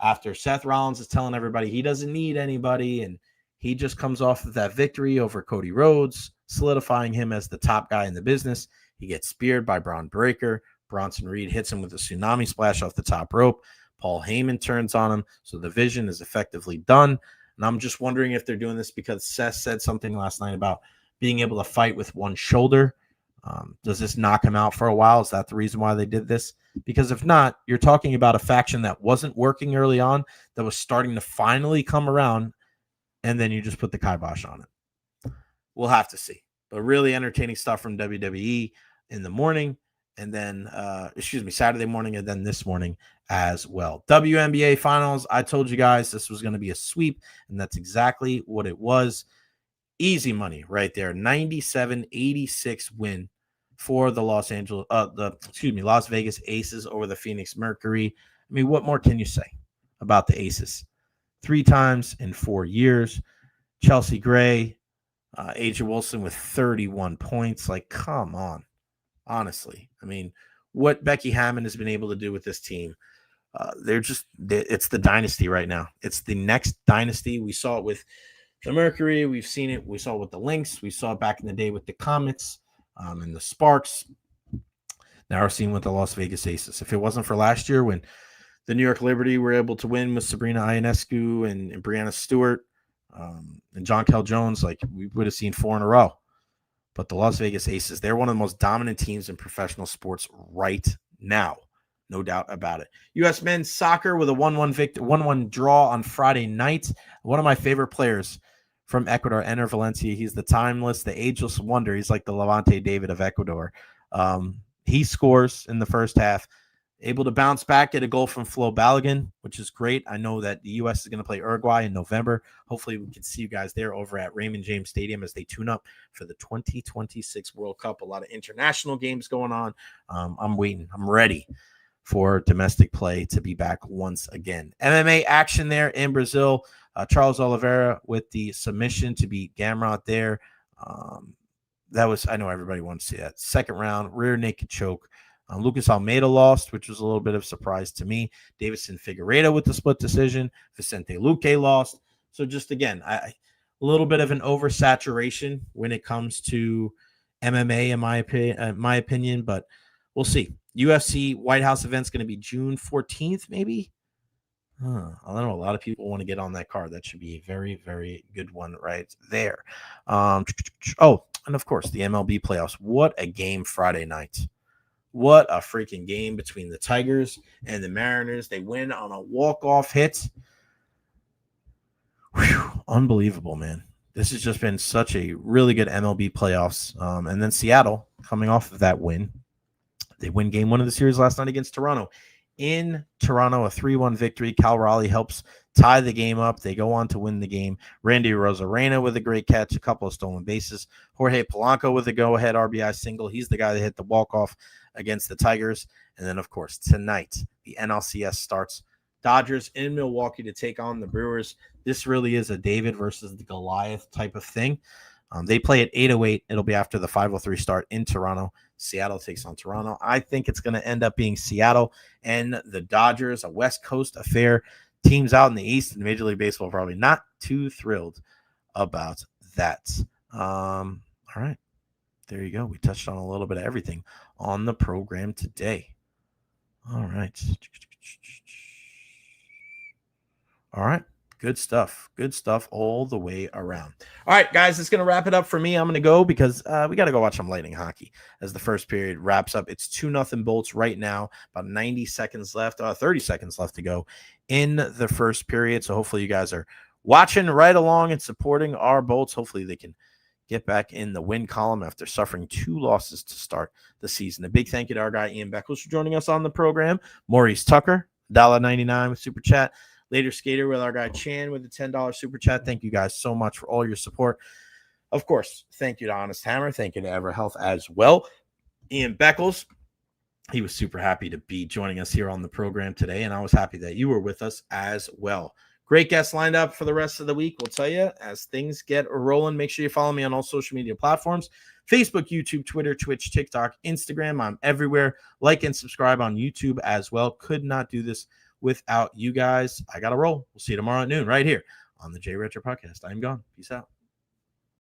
after Seth Rollins is telling everybody he doesn't need anybody, and he just comes off of that victory over Cody Rhodes, solidifying him as the top guy in the business. He gets speared by Braun Breaker. Bronson Reed hits him with a tsunami splash off the top rope. Paul Heyman turns on him, so the vision is effectively done. And I'm just wondering if they're doing this because Seth said something last night about being able to fight with one shoulder. Does this knock him out for a while? Is that the reason why they did this? Because if not, you're talking about a faction that wasn't working early on, that was starting to finally come around, and then you just put the kibosh on it. We'll have to see. But really entertaining stuff from WWE in the morning, and then, Saturday morning, and then this morning as well. WNBA Finals, I told you guys this was going to be a sweep, and that's exactly what it was. Easy money right there. 97-86 win for the Las Vegas Aces over the Phoenix Mercury. I mean, what more can you say about the Aces? 3 times in 4 years. Chelsea Gray, Aja Wilson with 31 points. Like, come on. Honestly, I mean, what Becky Hammond has been able to do with this team, it's the dynasty right now. It's the next dynasty. We saw it with the Mercury. We saw it with the Lynx. We saw it back in the day with the Comets and the Sparks. Now we're seeing with the Las Vegas Aces. If it wasn't for last year when the New York Liberty were able to win with Sabrina Ionescu and Brianna Stewart and John Kell Jones, like, we would have seen 4 in a row. But the Las Vegas Aces, they're one of the most dominant teams in professional sports right now. No doubt about it. U.S. men's soccer with a 1-1 draw on Friday night. One of my favorite players from Ecuador, Ener Valencia. He's the timeless, the ageless wonder. He's like the Levante David of Ecuador. He scores in the first half. Able to bounce back, get a goal from Flo Balogun, which is great. I know that the U.S. is going to play Uruguay in November. Hopefully we can see you guys there over at Raymond James Stadium as they tune up for the 2026 World Cup. A lot of international games going on. I'm waiting. I'm ready for domestic play to be back once again. MMA action there in Brazil. Charles Oliveira with the submission to beat Gamrot there. I know everybody wants to see that. Second round, rear naked choke. Lucas Almeida lost, which was a little bit of a surprise to me. Davison Figueiredo with the split decision. Vicente Luque lost. So just, again, a little bit of an oversaturation when it comes to MMA, in my opinion, but we'll see. UFC White House event's going to be June 14th, maybe? I don't know. A lot of people want to get on that card. That should be a very, very good one right there. And, of course, the MLB playoffs. What a game Friday night. What a freaking game between the Tigers and the Mariners. They win on a walk-off hit. Whew, unbelievable, man. This has just been such a really good MLB playoffs. And then Seattle, coming off of that win, they win game 1 of the series last night against Toronto. In Toronto, a 3-1 victory. Cal Raleigh helps tie the game up. They go on to win the game. Randy Rosarena with a great catch, a couple of stolen bases. Jorge Polanco with a go-ahead RBI single. He's the guy that hit the walk-off against the Tigers. And then, of course, tonight, the NLCS starts. Dodgers in Milwaukee to take on the Brewers. This really is a David versus the Goliath type of thing. They play at 8:08. It'll be after the 5:03 start in Toronto. Seattle takes on Toronto. I think it's going to end up being Seattle and the Dodgers, a West Coast affair. Teams out in the East in Major League Baseball probably not too thrilled about that. All right. There you go. We touched on a little bit of everything on the program today. All right. All right. Good stuff. Good stuff all the way around. All right, guys, it's going to wrap it up for me. I'm going to go because we got to go watch some Lightning hockey as the first period wraps up. It's 2-0 Bolts right now, about 90 seconds left, 30 seconds left to go in the first period. So hopefully you guys are watching right along and supporting our Bolts. Hopefully they can get back in the win column after suffering 2 losses to start the season. A big thank you to our guy Ian Beckles for joining us on the program. Maurice Tucker, $1.99 with Super Chat. Later Skater with our guy Chan with the $10 Super Chat. Thank you guys so much for all your support. Of course, thank you to Honest Hammer. Thank you to EverHealth as well. Ian Beckles, he was super happy to be joining us here on the program today, and I was happy that you were with us as well. Great guests lined up for the rest of the week. We'll tell you as things get rolling. Make sure you follow me on all social media platforms. Facebook, YouTube, Twitter, Twitch, TikTok, Instagram. I'm everywhere. Like and subscribe on YouTube as well. Could not do this without you guys. I got to roll. We'll see you tomorrow at noon right here on the Jay Recher Podcast. I'm gone. Peace out.